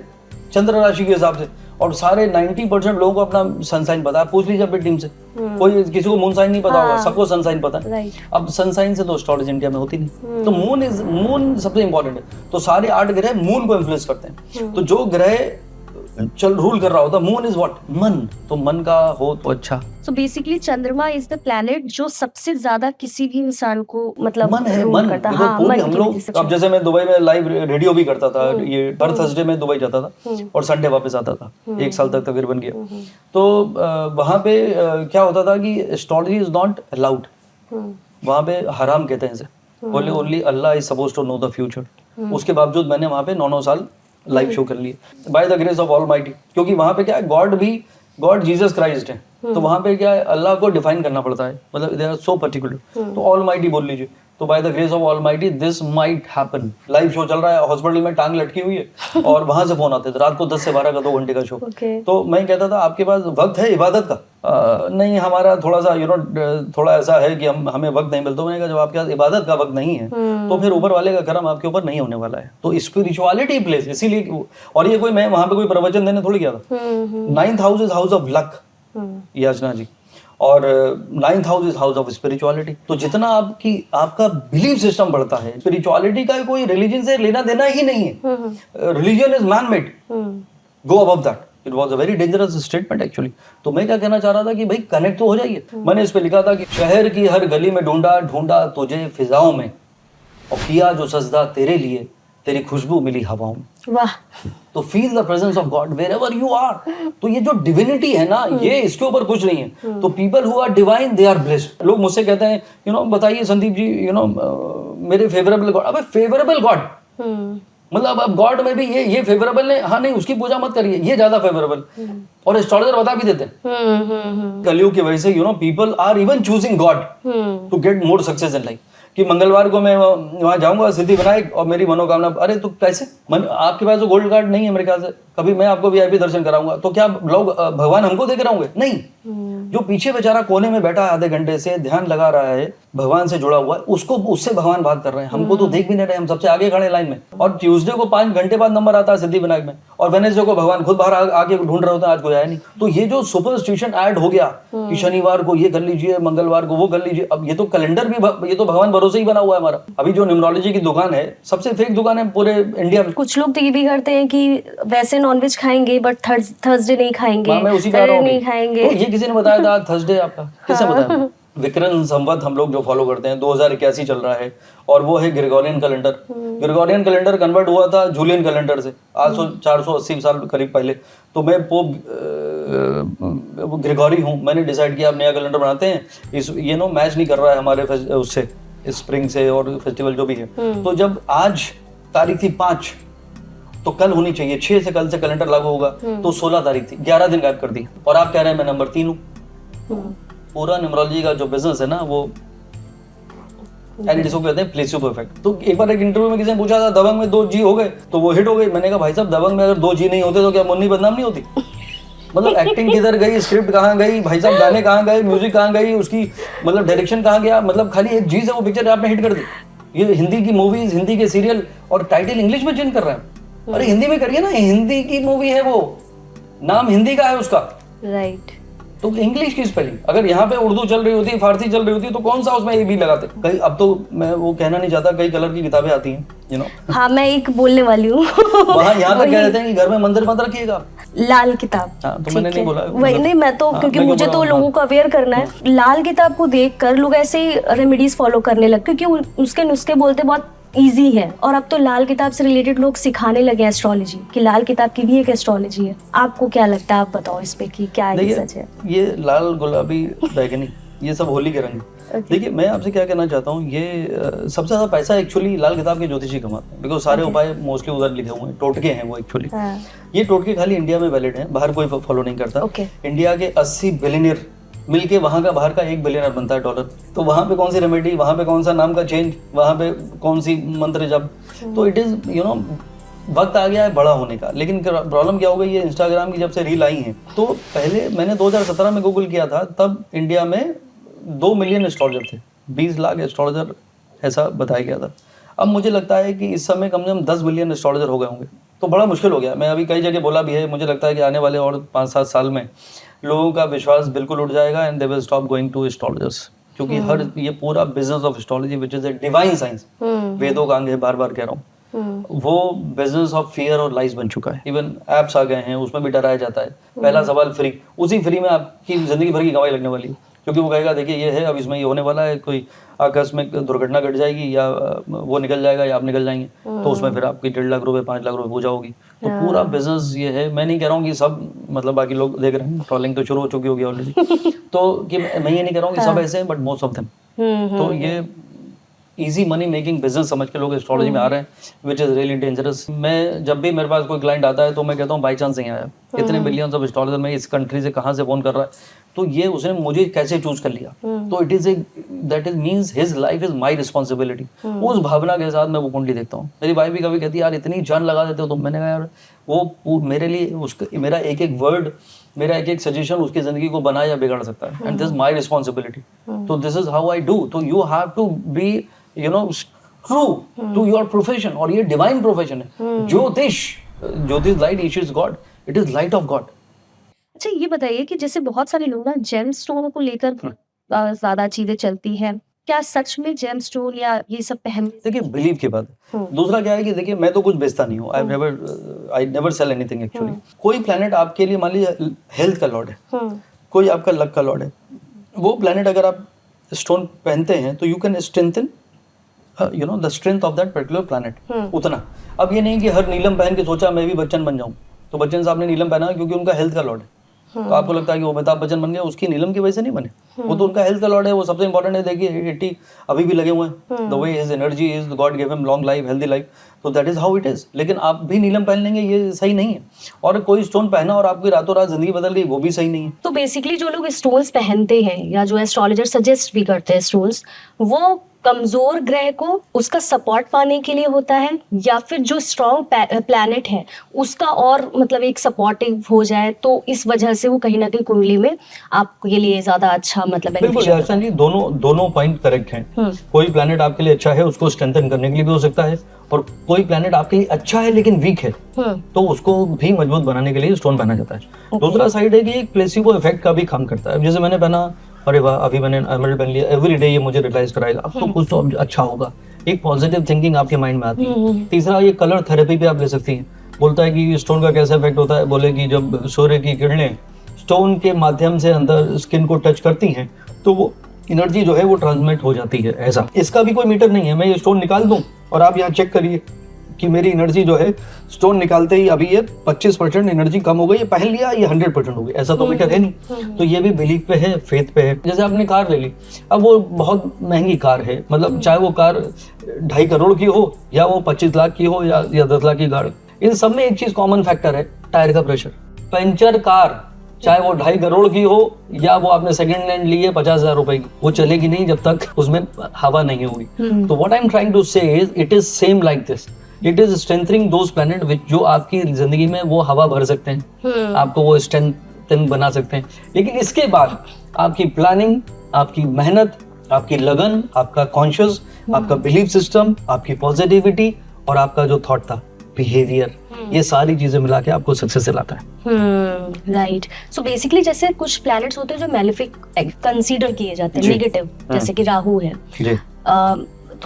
चंद्र राशि के हिसाब से, और सारे 90% लोगों को अपना सन साइन पता है। पूछ लीजिए अपनी टीम से, कोई किसी को मून साइन नहीं पता होगा, सबको सन साइन पता है। अब सन साइन से तो एस्ट्रोलॉजी इंडिया में होती नहीं। तो मून सबसे इंपॉर्टेंट है। तो सारे 8 ग्रह मून को इन्फ्लुएंस करते हैं। तो जो ग्रह रूल कर रहा होता, मून इज व्हाट, मन। तो मन का हो तो अच्छा। सो बेसिकली चंद्रमा इज द प्लैनेट जो सबसे ज्यादा किसी भी इंसान को मतलब मन है, रूल मन करता है। हाँ, मन हम की लोग वजह से। अब जैसे मैं दुबई में लाइव रेडियो भी करता था, ये हर थर्सडे में दुबई जाता था और संडे वापस आता था, 1 साल तक तकरीबन गया। तो वहां पे क्या होता था कि एस्ट्रोलॉजी इज नॉट अलाउड, वहां पे हराम कहते हैं इसे। बोले only Allah is supposed to know the future. उसके बावजूद मैंने वहां पे 9 साल लाइव शो कर लिए by the grace of almighty. क्योंकि वहां पे क्या है, गॉड जीसस क्राइस्ट है, तो वहां पे क्या है, अल्लाह को डिफाइन करना पड़ता है, मतलब दे आर सो पर्टिकुलर। तो ऑलमाइटी बोल लीजिए, तो by the grace of almighty this might happen. Live show चल रहा है, हॉस्पिटल में टांग लटकी हुई है और वहां से फोन आते थे रात को 10 से 12 का 2 घंटे का शो। तो मैं कहता था आपके पास वक्त है इबादत का? नहीं, हमारा थोड़ा सा थोड़ा ऐसा है कि हमें वक्त नहीं मिलता। मैंने कहा जब आपके पास इबादत का वक्त नहीं है तो फिर ऊपर वाले का करम आपके ऊपर नहीं होने वाला है। तो स्पिरिचुअलिटी प्लेस, इसीलिए। और ये कोई मैं वहां पे कोई प्रवचन देने थोड़ी गया था। 9th house is house of luck, याचना जी, और 9th house is house of spirituality. तो जितना आपका बिलीफ सिस्टम बढ़ता है, स्पिरिचुअलिटी का कोई रिलीजन से लेना देना ही नहीं है। Religion is man made, go above that. It was a very dangerous statement actually. तो मैं क्या कहना चाह रहा था कि भाई कनेक्ट तो हो जाइए। मैंने इस पे लिखा था कि शहर की हर गली में ढूंढा तुझे फिजाओं में, और किया जो सजदा तेरे लिए, तेरी खुशबू मिली हवाओं में। वाह, तो feel the presence of God wherever you are. तो ये जो डिविनिटी है ना, ये इसके ऊपर कुछ नहीं है। तो people who are divine they are blessed. लोग मुझसे कहते हैं बताइए संदीप जी मेरे फेवरेबल गॉड। अबे फेवरेबल गॉड मतलब अब गॉड में भी ये फेवरेबल है, हाँ नहीं उसकी पूजा मत करिए, ये ज्यादा फेवरेबल। और एस्ट्रोलॉजर बता भी देते हैं कलयुग की वजह से people are even choosing God to get more success in life. कि मंगलवार को मैं वहां जाऊंगा सिद्धि विनायक और मेरी मनोकामना, अरे तो कैसे आपके पास तो गोल्ड कार्ड नहीं है मेरे ख्याल से, कभी मैं आपको वीआईपी दर्शन कराऊंगा तो क्या लोग भगवान हमको देख रहे होंगे? नहीं, जो पीछे बेचारा कोने में बैठा आधे घंटे से ध्यान लगा रहा है, भगवान से जुड़ा हुआ है, उससे भगवान बात कर रहे हैं। हमको तो देख भी नहीं रहे, हम सबसे आगे खड़े लाइन में। और ट्यूसडे को 5 घंटे बाद नंबर आता है सिद्धि विनायक में, और वेडनेसडे को भगवान खुद बाहर आके ढूंढ रहे होते हैं, आज कोई आया नहीं। तो ये जो सुपरस्टिशन ऐड हो गया कि शनिवार को ये कर लीजिए, मंगलवार को वो कर लीजिए, अब ये तो कैलेंडर भी ये तो भगवान भरोसे ही बना हुआ है हमारा। अभी जो न्यूमरोलॉजी की दुकान है सबसे फेक दुकान है पूरे इंडिया में। कुछ लोग तो ये भी करते हैं कि वैसे नॉनवेज खाएंगे बट थर्सडे नहीं खाएंगे, मैं उसी पे नहीं खाएंगे। तो ये किसी ने बताया था थर्सडे आपका, किसने बताया? विक्रम संवत हम लोग जो फॉलो करते हैं 2081 चल रहा है, और वो है Gregorian calendar. Gregorian calendar convert हुआ था जूलियन कैलेंडर से आज 480 साल करीब पहले। तो मैं पोप ग्रेगोरी हूँ, मैंने डिसाइड किया अब नया कैलेंडर बनाते हैं, इस मैच नहीं कर रहा है हमारे उससे, स्प्रिंग से और फेस्टिवल जो भी है। तो जब आज तारीख थी 5, तो कल होनी चाहिए 6 से, कल से कैलेंडर लागू होगा, तो 16 तारीख थी, 11 दिन गायब कर दी। और आप कह रहे हैं मैं नंबर 3 हूँ। पूरा न्यूमरोलॉजी का जो बिजनेस है ना वो इसको कहते हैं प्लेसिबो इफेक्ट। तो एक बार एक इंटरव्यू में किसी ने पूछा था दबंग में 2 जी हो गए तो वो हिट हो गई। मैंने कहा भाई साहब दबंग में अगर 2 जी नहीं होते तो क्या मुन्नी बदनाम नहीं होती? मतलब एक्टिंग किधर गई, स्क्रिप्ट कहाँ गई, भाई साहब गाने कहाँ गए, म्यूजिक कहाँ गई, उसकी मतलब डायरेक्शन कहाँ गया, मतलब खाली एक चीज है वो पिक्चर आपने हिट कर दी। ये हिंदी की मूवीज, हिंदी के सीरियल और टाइटल इंग्लिश में चेंज कर रहे हैं। अरे हिंदी में करिए ना, हिंदी की मूवी है वो, नाम हिंदी का है उसका, राइट। तो इंग्लिश की स्पेलिंग अगर यहाँ पे उर्दू चल रही होती, फारसी चल रही होती, तो कौन सा उसमें ए बी लगाते? कई अब तो मैं वो कहना नहीं चाहता, कई कलर की किताबें आती हैं हाँ मैं एक बोलने वाली हूँ वहाँ यहाँ तक कह देते हैं कि घर में मंदिर मत रखिएगा, लाल किताब। हाँ, तो मैंने नहीं बोला वही नहीं, मैं तो क्योंकि मुझे तो लोगों को अवेयर करना है। लाल किताब को देखकर लोग ऐसे ही रेमेडीज फॉलो करने लगे, क्योंकि उसके नुस्खे बोलते बहुत इजी है। और अब तो लाल किताब से रिलेटेड लोग सिखाने लगे एस्ट्रोलॉजी, कि लाल किताब की भी एक एस्ट्रोलॉजी है। आपको क्या लगता है, आप बताओ इस पे कि क्या है सच है? ये लाल, गुलाबी, बैगनी, ये सब होली के रंग। देखिए मैं आपसे क्या कहना चाहता हूँ, ये सबसे ज्यादा पैसा एक्चुअली लाल किताब के ज्योतिषी कमाते हैं, बिकॉज सारे उपाय मोस्टली उधर लिखे हुए हैं, टोटके हैं वो एक्चुअली। ये टोटके खाली इंडिया में वैलिड हैं, बाहर कोई फॉलो नहीं करता। इंडिया के 80 बिलियनियर मिलके वहां का बाहर का 1 बिलियनर बनता है डॉलर। तो वहां पे कौन सी रेमेडी, वहां पे कौन सा नाम का चेंज, वहां पे कौन सी मंत्र जब, तो इट इज वक्त आ गया है बड़ा होने का। लेकिन प्रॉब्लम क्या हो गई, ये इंस्टाग्राम की जब से रील आई हैं, तो पहले मैंने 2017 में गूगल किया था, तब इंडिया में 2 मिलियन एस्ट्रोलॉजर थे, 20 लाख एस्ट्रोलॉजर ऐसा बताया गया था। अब मुझे लगता है कि इस समय कम से कम 10 बिलियन एस्ट्रोलॉजर हो गए होंगे, तो बड़ा मुश्किल हो गया। मैं अभी कई जगह बोला भी है, मुझे लगता है कि आने वाले और 5-7 साल में लोगों का विश्वास बिल्कुल उठ जाएगा and they will stop going to astrologers, क्योंकि हर ये पूरा business of astrology which is a divine science, वेदों का अंग है, बार बार कह रहा हूँ, वो बिजनेस ऑफ फियर और लाइज बन चुका है। इवन एप्स आ गए हैं, उसमें भी डराया जाता है। पहला सवाल फ्री, उसी फ्री में आपकी जिंदगी भर की कमाई लगने वाली है, क्योंकि वो कहेगा देखिए ये है, अब इसमें ये होने वाला है, कोई आकस्मिक दुर्घटना घट जाएगी या वो निकल जाएगा या आप निकल जाएंगे, तो उसमें फिर आपकी 1.5 लाख रुपए 5 लाख रुपए हो जाओगी। तो पूरा बिजनेस ये है। मैं नहीं कह रहा हूँ कि सब, मतलब बाकी लोग देख रहे हैं, ट्रोलिंग तो शुरू हो चुकी होगी ऑलरेडी तो कि मैं ये नहीं कह रहा हूँ कि सब ऐसे हैं, बट मोस्ट ऑफ देम। तो ये इजी मनी मेकिंग बिजनेस समझ के लोग एस्ट्रोलॉजी में आ रहे हैं, विच इज रियली डेंजरस। मैं जब भी मेरे पास कोई क्लाइंट आता है तो मैं कहता हूँ बाई चांस नहीं आया, इतने मिलियंस ऑफ एस्ट्रोलॉजर में इस कंट्री से कहाँ से फोन कर रहा है, तो ये उसने मुझे कैसे चूज कर लिया, तो it is that is means his life is my responsibility. उस भावना के साथ मैं वो कुंडली देखता हूँ। मेरी वाइफ भी कभी कहती है यार इतनी जान लगा देते हो तुम। मैंने कहा यार वो मेरे लिए उसका मेरा एक एक वर्ड, मेरा एक एक सजेशन उसकी जिंदगी को बना या बिगाड़ सकता है, and this is my responsibility. तो this is how I do. तो you have to be true to your profession, और ये डिवाइन प्रोफेशन है। ज्योतिष light is God, it is light of God. अच्छा ये बताइए कि जैसे बहुत सारे लोग ना जेम स्टोन को लेकर ज्यादा चीजें चलती हैं, क्या सच में जेम स्टोन या ये सब पहन? देखिए बिलीव की बात है। दूसरा क्या है कि देखिए मैं तो कुछ बेचता नहीं हूँ, I never sell anything actually. कोई प्लेनेट आपके लिए मान लीजिए हेल्थ का लॉर्ड है, कोई आपका लक का लॉर्ड है, वो प्लेनेट अगर आप स्टोन पहनते हैं तो you can strengthen you know the strength of that particular planet उतना। अब ये नहीं कि हर नीलम पहन के सोचा मैं भी बच्चन बन जाऊं, तो बच्चन साहब ने नीलम पहना क्योंकि उनका हेल्थ का लॉर्ड है, तो आपको लगता है कि वो अमिताभ बच्चन बन गया, उसकी नीलम की वजह से नहीं बने, वो तो उनका हेल्थ का लॉर्ड है, वो सबसे इंपॉर्टेंट है। देखिए 80 अभी भी लगे हुए हैं, the way his energy is, God give him long life, healthy life, तो that is how it is. लेकिन आप भी नीलम पहन लेंगे ये सही नहीं है, और कोई स्टोन पहना और आपकी रातों रात जिंदगी बदल गई वो भी सही नहीं है। तो बेसिकली जो लोग स्टोन्स पहनते हैं या जो एस्ट्रोलॉजर सजेस्ट भी करते हैं स्टोन्स, वो कमजोर ग्रह को उसका सपोर्ट पाने के लिए होता है, या फिर जो स्ट्रॉन्ग प्लैनेट है उसका और मतलब एक सपोर्टिव हो जाए, तो इस वजह से वो कहीं ना कहीं कुंडली में आपके लिए ज्यादा अच्छा मतलब बिल्कुल यार जी, दोनों पॉइंट करेक्ट हैं। कोई प्लैनेट आपके लिए अच्छा है उसको स्ट्रेंथन करने के लिए भी हो सकता है, और कोई प्लैनेट आपके लिए अच्छा है लेकिन वीक है तो उसको भी मजबूत बनाने के लिए स्टोन पहना जाता है। दूसरा साइड है कि एक प्लेसिबो इफेक्ट का भी काम करता है। जैसे मैंने पहना, अरे वाह अभी मैंने एमराल्ड पहन लिया, एवरी डे ये मुझे रियलाइज कराएगा अब तो कुछ तो अच्छा होगा, एक पॉजिटिव थिंकिंग आपके माइंड में आती है। तीसरा ये कलर थेरेपी पे आप ले सकती हैं। बोलता है कि स्टोन का कैसा इफेक्ट होता है, बोले कि जब सूर्य की किरणें स्टोन के माध्यम से अंदर स्किन को टच करती हैं तो वो एनर्जी जो है वो ट्रांसमिट हो जाती है। ऐसा इसका भी कोई मीटर नहीं है, मैं ये स्टोन निकाल दूं और आप यहाँ चेक करिए कि मेरी एनर्जी जो है स्टोन निकालते ही अभी ये 25% एनर्जी कम हो गई, ये पहन लिया ये 100% हो गई, ऐसा तो मीटर है नहीं। तो ये भी बिलीफ पे है, फेथ पे है। जैसे आपने कार ले ली, अब वो बहुत महंगी कार है, मतलब चाहे वो कार 2.5 करोड़ की हो या वो 25 लाख की हो या 10 लाख की गाड़ी, इन सब में एक चीज कॉमन फैक्टर है, टायर का प्रेशर। पंचर कार चाहे वो 2.5 करोड़ की हो या वो आपने सेकंड हैंड ली है 50,000 रुपए की, वो चलेगी नहीं जब तक उसमें हवा नहीं हुई। तो what I am trying to say is it is same like this, it is strengthening those planet which जो आपकी जिंदगी में वो हवा भर सकते हैं, आपको वो स्ट्रेंथन बना सकते हैं। लेकिन इसके बाद आपकी प्लानिंग, आपकी मेहनत, आपकी लगन, आपका कॉन्शियस, आपका बिलीफ सिस्टम, आपकी पॉजिटिविटी और आपका जो थॉट था, बिहेवियर, ये सारी चीजें मिला के आपको सक्सेस दिलाता है। राइट। सो बेसिकली जैसे कुछ प्लैनेट्स होते हैं जो मैलेफिक कंसीडर किए जाते हैं, नेगेटिव, जैसे कि राहु है जी।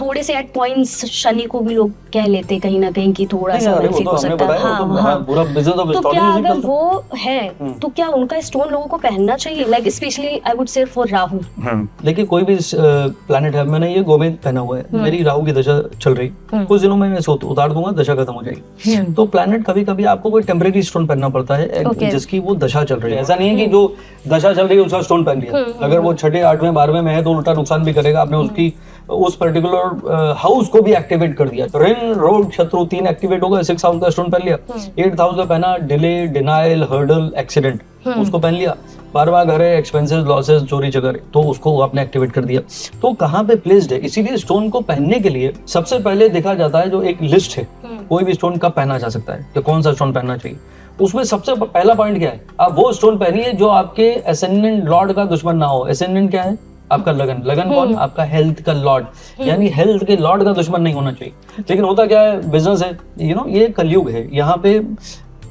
थोड़े से एट पॉइंट्स शनि को भी लोग कह लेते हैं कहीं ना कहीं कि थोड़ा सा मैलेफिक हो सकता है। तो क्या अगर वो है तो क्या उनका स्टोन लोगों को पहनना चाहिए, like specially I would say for Rahu? देखिए कोई भी प्लैनेट है, मैंने ये गोमेद पहना हुआ है, मेरी राहु की दशा चल रही, कुछ दिनों में मैं इसे उतार दूंगा, दशा खत्म हो जाएगी। तो प्लैनेट कभी कभी आपको कोई टेम्परेरी स्टोन पहनना पड़ता है जिसकी वो दशा चल रही है। ऐसा नहीं है कि जो दशा चल रही है उसका स्टोन पहन लिया, अगर वो 6, 8वें, 12वें में है तो उल्टा नुकसान भी करेगा। आपने उसकी उस पर्टिकुलर हाउस को भी एक्टिवेट कर दिया, ऋण, रोग, शत्रु 3 एक्टिवेट होगा, 6 हाउस का स्टोन पहन लिया, 8th हाउस का पहना, डिले, डिनाइल, हर्डल, एक्सीडेंट, उसको पहन लिया, 12वां घर है एक्सपेंसेस, लॉसेस, चोरी चकारी, तो उसको आपने एक्टिवेट कर दिया। तो कहाँ पे प्लेस्ड है, इसीलिए स्टोन को पहनने के लिए सबसे पहले देखा जाता है जो एक लिस्ट है, कोई भी स्टोन कब पहना जा सकता है कि कौन सा स्टोन पहनना चाहिए। उसमें सबसे पहला पॉइंट क्या है, आप वो स्टोन पहनिए जो आपके एसेंडेंट लॉर्ड का दुश्मन ना हो। एसेंडेंट क्या है, आपका लगन, लगन कौन, आपका हेल्थ का लॉर्ड, यानी हेल्थ के लॉर्ड का दुश्मन नहीं होना चाहिए। लेकिन होता क्या है, बिजनेस है, यू नो ये कलयुग है, यहाँ पे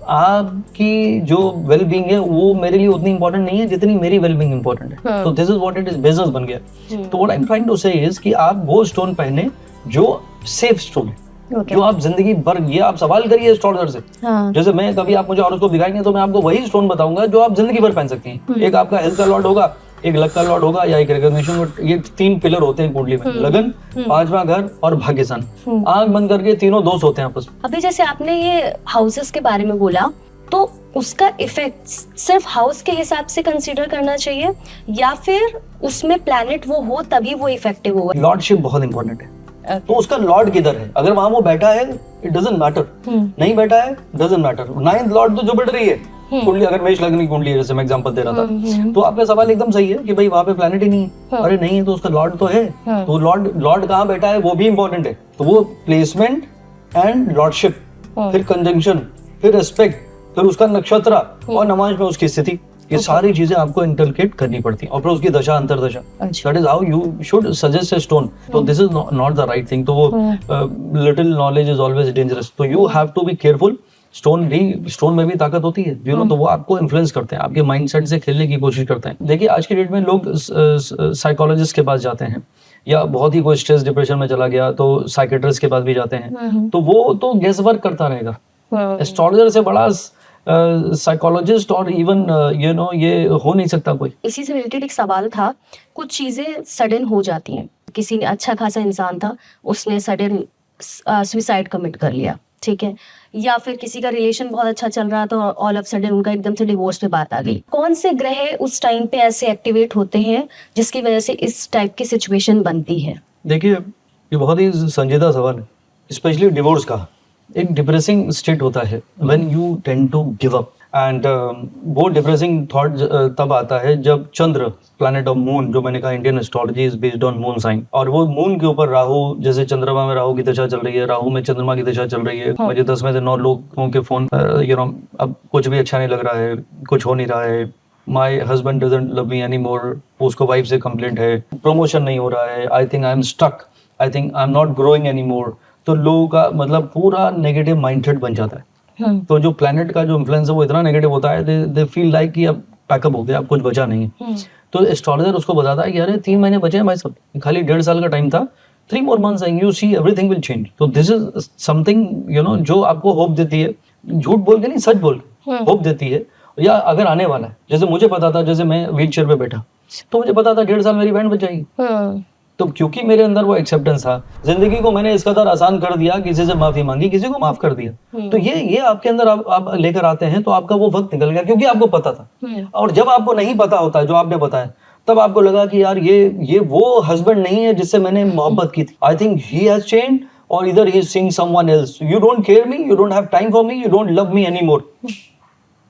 आपकी जो वेल बीइंग है वो मेरे लिए उतनी इंपॉर्टेंट नहीं है जितनी मेरी वेल बीइंग इंपॉर्टेंट है। तो this is what it is, business बन गया। तो what I am trying to say is कि आप वो स्टोन पहने जो सेफ स्टोन है, जो आप जिंदगी भर, ये आप सवाल करिए एस्ट्रोलॉजर से। जैसे मैं कभी आप मुझे हॉरोस्कोप दिखाएंगे तो मैं आपको वही स्टोन बताऊंगा जो आप जिंदगी भर पहन सकती हैं। एक आपका हेल्थ का लॉर्ड होगा, एक लक का लॉर्ड होगा या एक रिकॉग्निशन। ये 3 पिलर होते हैं कुंडली में, लगन, 5वां घर और भाग्यसान। आंख बंद करके तीनों दोस्त होते हैं आपस में। अभी जैसे आपने ये हाउसेस के बारे में बोला, तो उसका इफेक्ट सिर्फ हाउस के हिसाब से कंसीडर करना चाहिए या फिर उसमें प्लैनेट वो हो तभी वो इफेक्टिव होगा? लॉर्डशिप बहुत इंपॉर्टेंट है। तो उसका लॉर्ड किधर है, अगर वहां वो बैठा है इट डजंट मैटर, नहीं बैठा है डजंट मैटर। 9th लॉर्ड तो जुपिटर ही है कुंडली, अगर मेष लग्न की कुंडली है, जैसे मैं एग्जांपल दे रहा था। तो आपका सवाल एकदम सही है कि भाई वहां पे प्लैनेट ही नहीं है। अरे नहीं है तो उसका लॉर्ड तो है, तो लॉर्ड कहाँ बैठा है वो भी इंपॉर्टेंट है। तो वो प्लेसमेंट एंड लॉर्डशिप, फिर कंजंक्शन, फिर रेस्पेक्ट, फिर उसका नक्षत्र और नमाज में उसकी स्थिति, ये सारी चीजें आपको इंटरकेट करनी पड़ती हैं। और फिर उसकी दशा अंतरदशा, that is how you should suggest a stone. तो this is not the right thing. तो वो little knowledge is always dangerous. तो you have to be careful. Stone में भी ताकत होती है, यू नो, तो वो आपको इन्फ्लुएंस करते हैं, आपके माइंडसेट से खेलने की कोशिश करते हैं। देखिए आज की डेट में लोग साइकोलॉजिस्ट के पास जाते हैं, या बहुत ही कोई स्ट्रेस डिप्रेशन में चला गया तो साइकेट्रिस्ट के पास भी जाते हैं। तो वो तो गेस वर्क करता रहेगा। एस्ट्रोलॉजर से बड़ा साइकोलॉजिस्ट और इवन ये हो नहीं सकता कोई। इसी से रिलेटेड एक सवाल था, कुछ चीजें सडन हो जाती हैं किसी ने अच्छा खासा इंसान था, उसने सडन सुसाइड कमिट कर लिया, ठीक है, या फिर किसी का रिलेशन बहुत अच्छा चल रहा तो ऑल ऑफ सडन उनका एकदम से डिवोर्स पे बात आ गई। कौन से ग्रह उस टाइम पे ऐसे एक्टिवेट होते हैं जिसकी वजह से इस टाइप की सिचुएशन बनती है? देखिए, ये बहुत ही संजीदा सवाल है, स्पेशली डिवोर्स का। एक डिप्रेसिंग स्टेट होता है when you tend to give up, and वो डिप्रेसिंग थॉट तब आता है जब चंद्र, प्लैनेट ऑफ मून, जो मैंने कहा Indian astrology is based on moon sign, और वो मून के ऊपर राहु, जैसे चंद्रमा में राहु की दशा चल रही है, राहु में चंद्रमा की दशा चल रही है। मुझे 10 में से 9 लोगों के फोन अब कुछ भी अच्छा नहीं लग रहा है, कुछ हो नहीं रहा है, my husband doesn't love me any मोर, उसको वाइफ से कंप्लेंट है, प्रमोशन नहीं हो रहा है, I think I am stuck, I think I am not growing any more. तो लोगों का मतलब पूरा नेगेटिव माइंडसेट बन जाता है। तो जो प्लैनेट का जो इन्फ्लुएंस है वो इतना नेगेटिव होता है, दे फील लाइक कि अब पैकअप हो गया, अब कुछ बचा नहीं है। तो एस्ट्रोलॉजर उसको बताता है कि अरे 3 महीने बचे हैं भाई सब, खाली 1.5 साल का टाइम था, 3 more months and you see everything will change. तो दिस इज समथिंग जो आपको होप देती है, झूठ बोल के नहीं सच बोल के होप देती है, या अगर आने वाला है। जैसे मुझे पता था, जैसे मैं व्हील चेयर पे बैठा तो मुझे पता था 1.5 साल मेरी बैंड बच जाएगी। तो क्योंकि मेरे अंदर वो एक्सेप्टेंस था, जिंदगी को मैंने इस कदर आसान कर दिया, किसी से माफी मांगी, किसी को माफ कर दिया। तो ये आपके अंदर आप लेकर आते हैं, तो आपका वो वक्त निकल गया क्योंकि आपको पता था। और जब आपको नहीं पता होता है, जो आपने बताया, तब आपको लगा कि यार ये वो हस्बैंड नहीं है जिससे मैंने मोहब्बत की थी। I think he has changed, और इधर he is seeing someone else. You don't care me, you don't have time for me, you don't love me any more,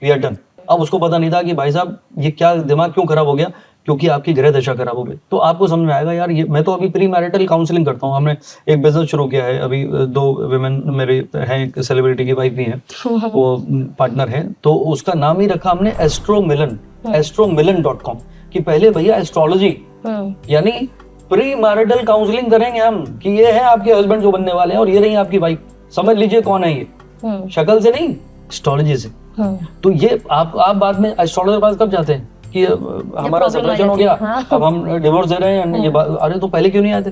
we are done. अब उसको पता नहीं था कि भाई साहब ये क्या दिमाग क्यों खराब हो गया, क्योंकि आपकी ग्रह दशा खराब हो गई। तो आपको समझ में आएगा यार, ये मैं तो अभी प्री मैरिटल काउंसलिंग करता हूँ। हमने एक बिजनेस शुरू किया है अभी, 2 विमेन मेरे हैं, एक सेलिब्रिटी की वाइफ भी है, वो पार्टनर है। तो उसका नाम ही रखा हमने एस्ट्रोमिलन, astromilan.com, कि पहले भैया एस्ट्रोलॉजी यानी प्री मैरिटल काउंसलिंग करेंगे हम, कि ये है आपके हस्बैंड जो बनने वाले हैं और ये रही आपकी वाइफ, समझ लीजिए कौन है ये, शक्ल से नहीं, एस्ट्रोलॉजी से। तो ये आप बाद में एस्ट्रोलॉजर पास कब जाते हैं कि हमारा सेपरेशन हो गया, अब हम डिवोर्स दे रहे हैं, ये बात, अरे तो पहले क्यों नहीं आए थे?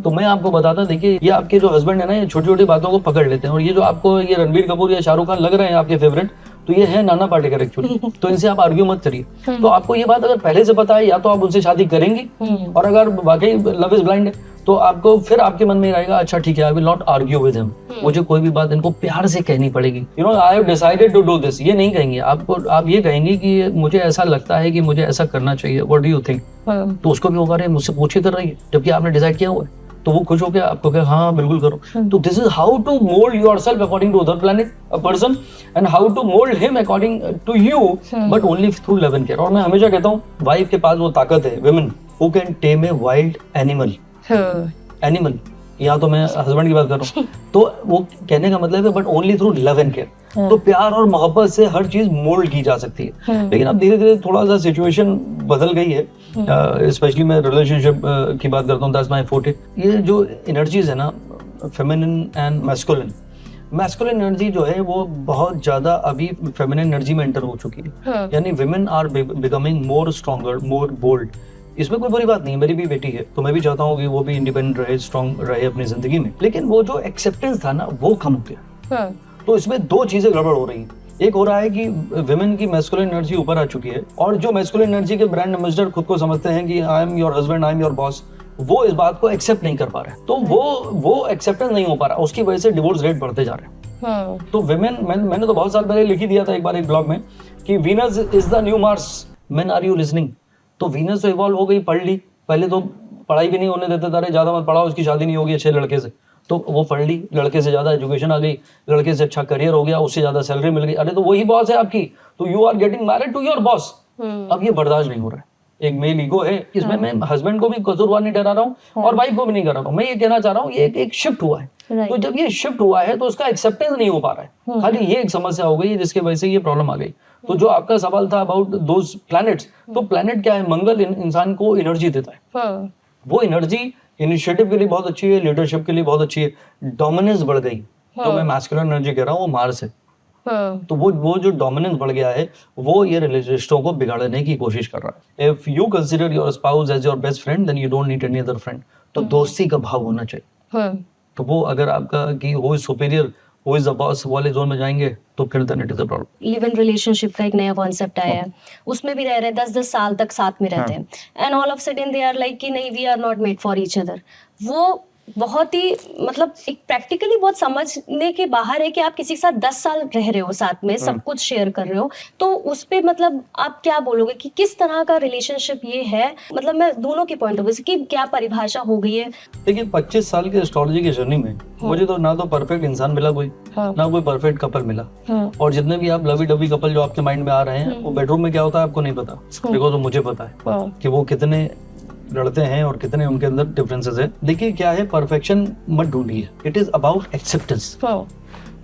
तो मैं आपको बताता, देखिए ये आपके जो हस्बैंड है ना, ये छोटी छोटी बातों को पकड़ लेते हैं। और ये जो आपको ये रणबीर कपूर या शाहरुख खान लग रहे हैं आपके फेवरेट, तो ये है नाना पाटेकर एक्चुअली। तो इनसे आप आर्ग्यू मत करिए। तो आपको ये बात अगर पहले से पता है, या तो आप उनसे शादी करेंगी, और अगर वाकई लव इज ब्लाइंड है तो आपको फिर आपके मन में रहेगा, अच्छा ठीक है, I will not argue with him, मुझे कोई भी बात इनको प्यार से कहनी पड़ेगी। I have decided to do this, ये नहीं कहेंगे आपको, आप ये कहेंगे कि मुझे ऐसा लगता है कि मुझे ऐसा करना चाहिए, व्हाट डू यू थिंक? तो उसको भी होगा, अरे मुझसे पूछे कर रही है, जबकि आपने डिसाइड किया हुआ है। तो वो खुश हो गया, आपको कहा हाँ बिल्कुल करो। तो this is how to mould yourself according to other planet a person, and how to mould him according to you, but only through love and care. और मैं हमेशा कहता हूँ, वाइफ के पास वो ताकत है, women who can tame a wild animal, या तो मैं हस्बैंड की बात कर रहा हूँ, तो वो कहने का मतलब है but only through love and care. तो प्यार और मोहब्बत से हर चीज मोल्ड की जा सकती है। लेकिन अब धीरे धीरे थोड़ा सा सिचुएशन बदल गई है, स्पेशली मैं रिलेशनशिप की बात करता हूँ, दैट्स माय फोर्टे। ये जो एनर्जीज है ना, फेमिनिन एंड मैस्कुलिन एनर्जी जो है वो बहुत ज्यादा अभी फेमिनिन एनर्जी में एंटर हो चुकी है। यानी women are becoming more stronger, more bold. इसमें कोई बुरी बात नहीं है, मेरी भी बेटी है, तो मैं भी चाहता हूँ कि वो भी इंडिपेंडेंट रहे, स्ट्रॉन्ग रहे अपनी जिंदगी में। लेकिन वो जो एक्सेप्टेंस था ना, वो कम हो गया। तो इसमें 2 चीजें गड़बड़ हो रही हैं। एक हो रहा है कि विमेन की मैस्कुलिन एनर्जी ऊपर आ चुकी है, और जो मैस्कुलिन एनर्जी के ब्रांड एम्बेसडर खुद को समझते हैं कि I am your husband, I am your boss, वो इस बात को एक्सेप्ट नहीं कर पा रहे। तो वो एक्सेप्टेंस नहीं हो पा रहा, उसकी वजह से डिवोर्स रेट बढ़ते जा रहे हैं। तो विमेन, मैंने तो बहुत साल पहले लिख ही दिया था एक बार एक ब्लॉग में कि Venus is the new Mars, men are you listening? तो वीनस तो इवॉल्व हो गई, पढ़ ली, पहले तो पढ़ाई भी नहीं होने देते थे, अरे ज्यादा मत पढ़ाओ, उसकी शादी नहीं होगी अच्छे लड़के से। तो वो पढ़ ली, लड़के से ज्यादा एजुकेशन आ गई, लड़के से अच्छा करियर हो गया, उससे ज्यादा सैलरी मिल गई, अरे तो वही बॉस है आपकी, तो you are getting married to your boss. अब ये बर्दाश्त नहीं हो रहा है। एक मेल ईगो है, इसमें मैं हस्बैंड को भी कसूरवार नहीं ठहरा रहा हूँ और वाइफ को भी नहीं कर रहा हूँ। मैं ये कहना चाह रहा हूँ, ये एक शिफ्ट हुआ है। तो जब ये शिफ्ट हुआ है तो उसका एक्सेप्टेंस नहीं हो पा रहा है, खाली ये एक समस्या हो गई है जिसकी वजह से ये प्रॉब्लम आ गई। तो जो आपका सवाल था अबाउट दोज प्लैनेट्स, तो प्लैनेट क्या है? मंगल इंसान को एनर्जी देता है। वो एनर्जी इनिशिएटिव के लिए बहुत अच्छी है, लीडरशिप के लिए बहुत अच्छी है। डोमिनेंस बढ़ गई, तो मैं मैस्कुलिन एनर्जी कह रहा हूँ, वो मार्स है। तो वो जो डोमिनेंस बढ़ गया है, वो ये रिश्तों को बिगाड़ने की कोशिश कर रहा है। If you consider your spouse as your best friend, then you don't need any other friend. तो दोस्ती का भाव होना चाहिए। तो वो अगर आपका कि वो superior, who is the boss वाले जोन में जाएंगे तो फिर then it is a problem. Live in relationship का एक नया कॉन्सेप्ट आया है, उसमें भी रह रहे हैं 10-10 साल तक साथ में रहते हैं, and all of sudden they are like कि नहीं, we are not made for each other. वो बहुत ही मतलब एक प्रैक्टिकली बहुत समझने के बाहर है कि आप किसी के साथ 10 साल रह रहे हो साथ में, सब कुछ शेयर कर रहे हो, तो उस पे मतलब आप क्या बोलोगे कि किस तरह का रिलेशनशिप ये है? मतलब मैं दोनों के पॉइंट ऑफ व्यू से कि क्या परिभाषा हो गई है। देखिए 25 साल की एस्ट्रोलॉजी की जर्नी में मुझे तो ना तो परफेक्ट इंसान मिला कोई, ना कोई परफेक्ट कपल मिला, और जितने भी आप लवी डबी कपल जो आपके माइंड में आ रहे हैं वो बेडरूम में क्या होता है आपको नहीं पता, बिकॉज मुझे पता है कि वो कितने लड़ते हैं और कितने उनके अंदर डिफरेंसेस है। देखिए क्या है, परफेक्शन मत ढूंढिए, it is about acceptance.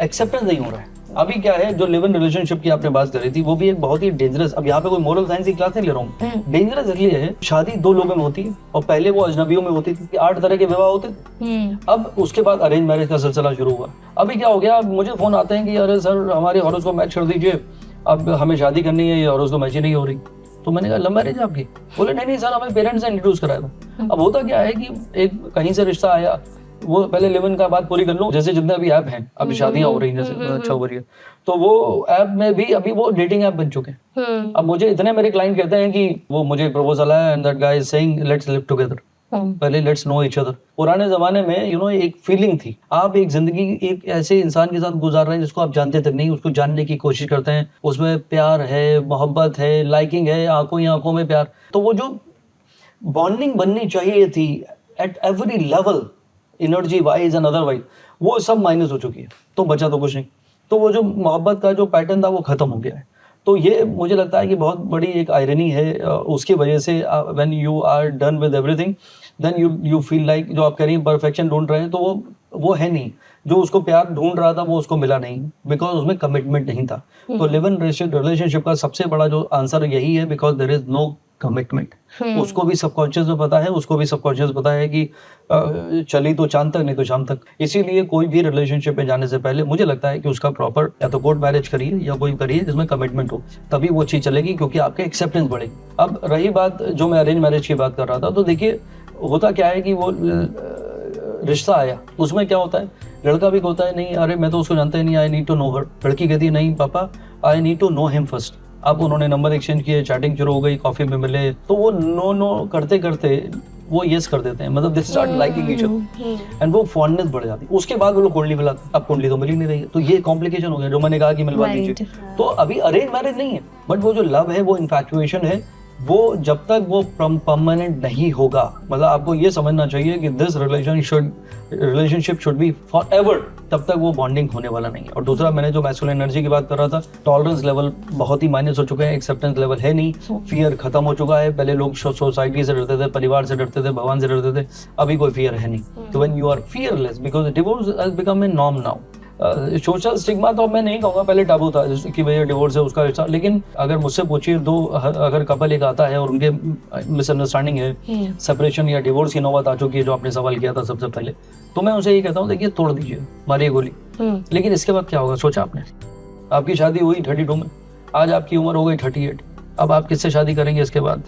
Acceptance नहीं हो रहा है अभी। क्या है, जो लिव इन रिलेशनशिप की आपने बात करी थी वो भी एक बहुत ही डेंजरस, अब यहाँ पे कोई मोरल साइंस की क्लास नहीं ले रहा हूँ, डेंजरस इसलिए है, शादी 2 लोगों में होती है और पहले वो अजनबियों में होती थी, 8 तरह के विवाह होते थे। अब उसके बाद अरेंज मैरिज का सिलसिला शुरू हुआ। अभी क्या हो गया, मुझे फोन आते हैं कि अरे सर हमारे हॉरोस्कोप को मैच कर दीजिए, अब हमें शादी करनी है, ये हॉरोस्कोप मैच ही नहीं हो रही। तो मैंने कहा लव मैरिज आपकी? बोले नहीं सर, हमें पेरेंट्स ने इंट्रोड्यूस कराया था। अब होता क्या है कि एक कहीं से रिश्ता आया, वो पहले लिव इन का बात पूरी कर लूं, जैसे जितने अभी ऐप हैं, अभी शादियां हो रही हैं जैसे अच्छा हो रही है, तो वो ऐप में भी अभी वो डेटिंग ऐप बन चुके हैं। अब मुझे इतने मेरे क्लाइंट कहते हैं कि वो मुझे प्रपोजल आया and that guy is saying let's live together, पहले लेट्स नो ईच अदर। पुराने जमाने में एक फीलिंग थी, आप एक जिंदगी एक ऐसे इंसान के साथ गुजार रहे हैं जिसको आप जानते तक नहीं, उसको जानने की कोशिश करते हैं, उसमें प्यार है, मोहब्बत है, लाइकिंग है, आंखों ही आंखों में प्यार। तो वो जो बॉन्डिंग बननी चाहिए थी at every level, energy wise and otherwise, वो सब माइनस हो चुकी है, तो बचा तो कुछ नहीं। तो वो जो मोहब्बत का जो पैटर्न था वो खत्म हो गया है। तो ये मुझे लगता है कि बहुत बड़ी एक आयरनी है, उसकी वजह से when you are done with everything then you feel like, जो आप कह रही हैं परफेक्शन ढूंढ रहे हैं, तो वो है नहीं, जो उसको प्यार ढूंढ रहा था वो उसको मिला नहीं, बिकॉज उसमें कमिटमेंट नहीं था। तो लिव इन रिलेशनशिप का सबसे बड़ा जो आंसर यही है, because there is no commitment. उसको भी सबकॉन्शियस में पता है, उसको भी सबकॉन्शियस पता है कि चली तो चांद तक, नहीं तो शाम तक। इसीलिए कोई भी रिलेशनशिप में जाने से पहले मुझे लगता है कि उसका प्रॉपर या तो कोर्ट मैरिज करिए या कोई करिए जिसमें कमिटमेंट हो, तभी वो चीज चलेगी, क्योंकि आपके एक्सेप्टेंस बढ़ेगी। अब रही बात जो मैं अरेंज मैरिज की बात कर रहा था, तो देखिए होता क्या है कि वो रिश्ता आया, उसमें क्या होता है, लड़का भी होता है नहीं अरे मैं तो उसको जानता ही नहीं, I need to know her. लड़की कहती है नहीं papa, I need to know him first. अब उन्होंने नंबर एक्सचेंज किए, चैटिंग शुरू हो गई, कॉफी में मिले, तो वो नो करते करते वो यस कर देते हैं, मतलब they start liking each other and वो फॉन्डनेस बढ़ जाती है। उसके बाद वो लोग कुंडली मिलाते, अब कुंडली तो मिल ही नहीं रही है, तो ये कॉम्प्लिकेशन हो गया जो मैंने कहा कि मिलवा दीजिए। तो अभी अरेंज मैरिज नहीं है, बट वो जो लव है, वो इन्फैक्चुएशन है, वो जब तक वो परमानेंट नहीं होगा, मतलब आपको ये समझना चाहिए कि this relationship should be for ever, तब तक वो बॉन्डिंग होने वाला नहीं है। और दूसरा, मैंने जो मैस्कुलिन एनर्जी की बात कर रहा था, टॉलरेंस लेवल बहुत ही माइनस हो चुके हैं, एक्सेप्टेंस लेवल है नहीं, फियर खत्म हो चुका है। पहले लोग सोसाइटी से डरते थे, परिवार से डरते थे, भगवान से डरते थे, अभी कोई फियर है नहीं। तो when you are fearless, because divorce has become a norm now. Social stigma तो मैं नहीं कहूँगा, पहले टाबू था कि भैया डिवोर्स है उसका रिश्ता, लेकिन अगर मुझसे पूछिए अगर कपल एक आता है और उनके मिसअंडरस्टैंडिंग है, सेपरेशन या डिवोर्स की नौबत आ चुकी है, जो आपने सवाल किया था सबसे पहले, तो मैं उनसे ये कहता हूँ देखिए तोड़ दीजिए, मारिए गोली, लेकिन इसके बाद क्या होगा सोचा आपने? आपकी शादी हुई 32 में, आज आपकी उम्र हो गई 38, अब आप किससे शादी करेंगे इसके बाद?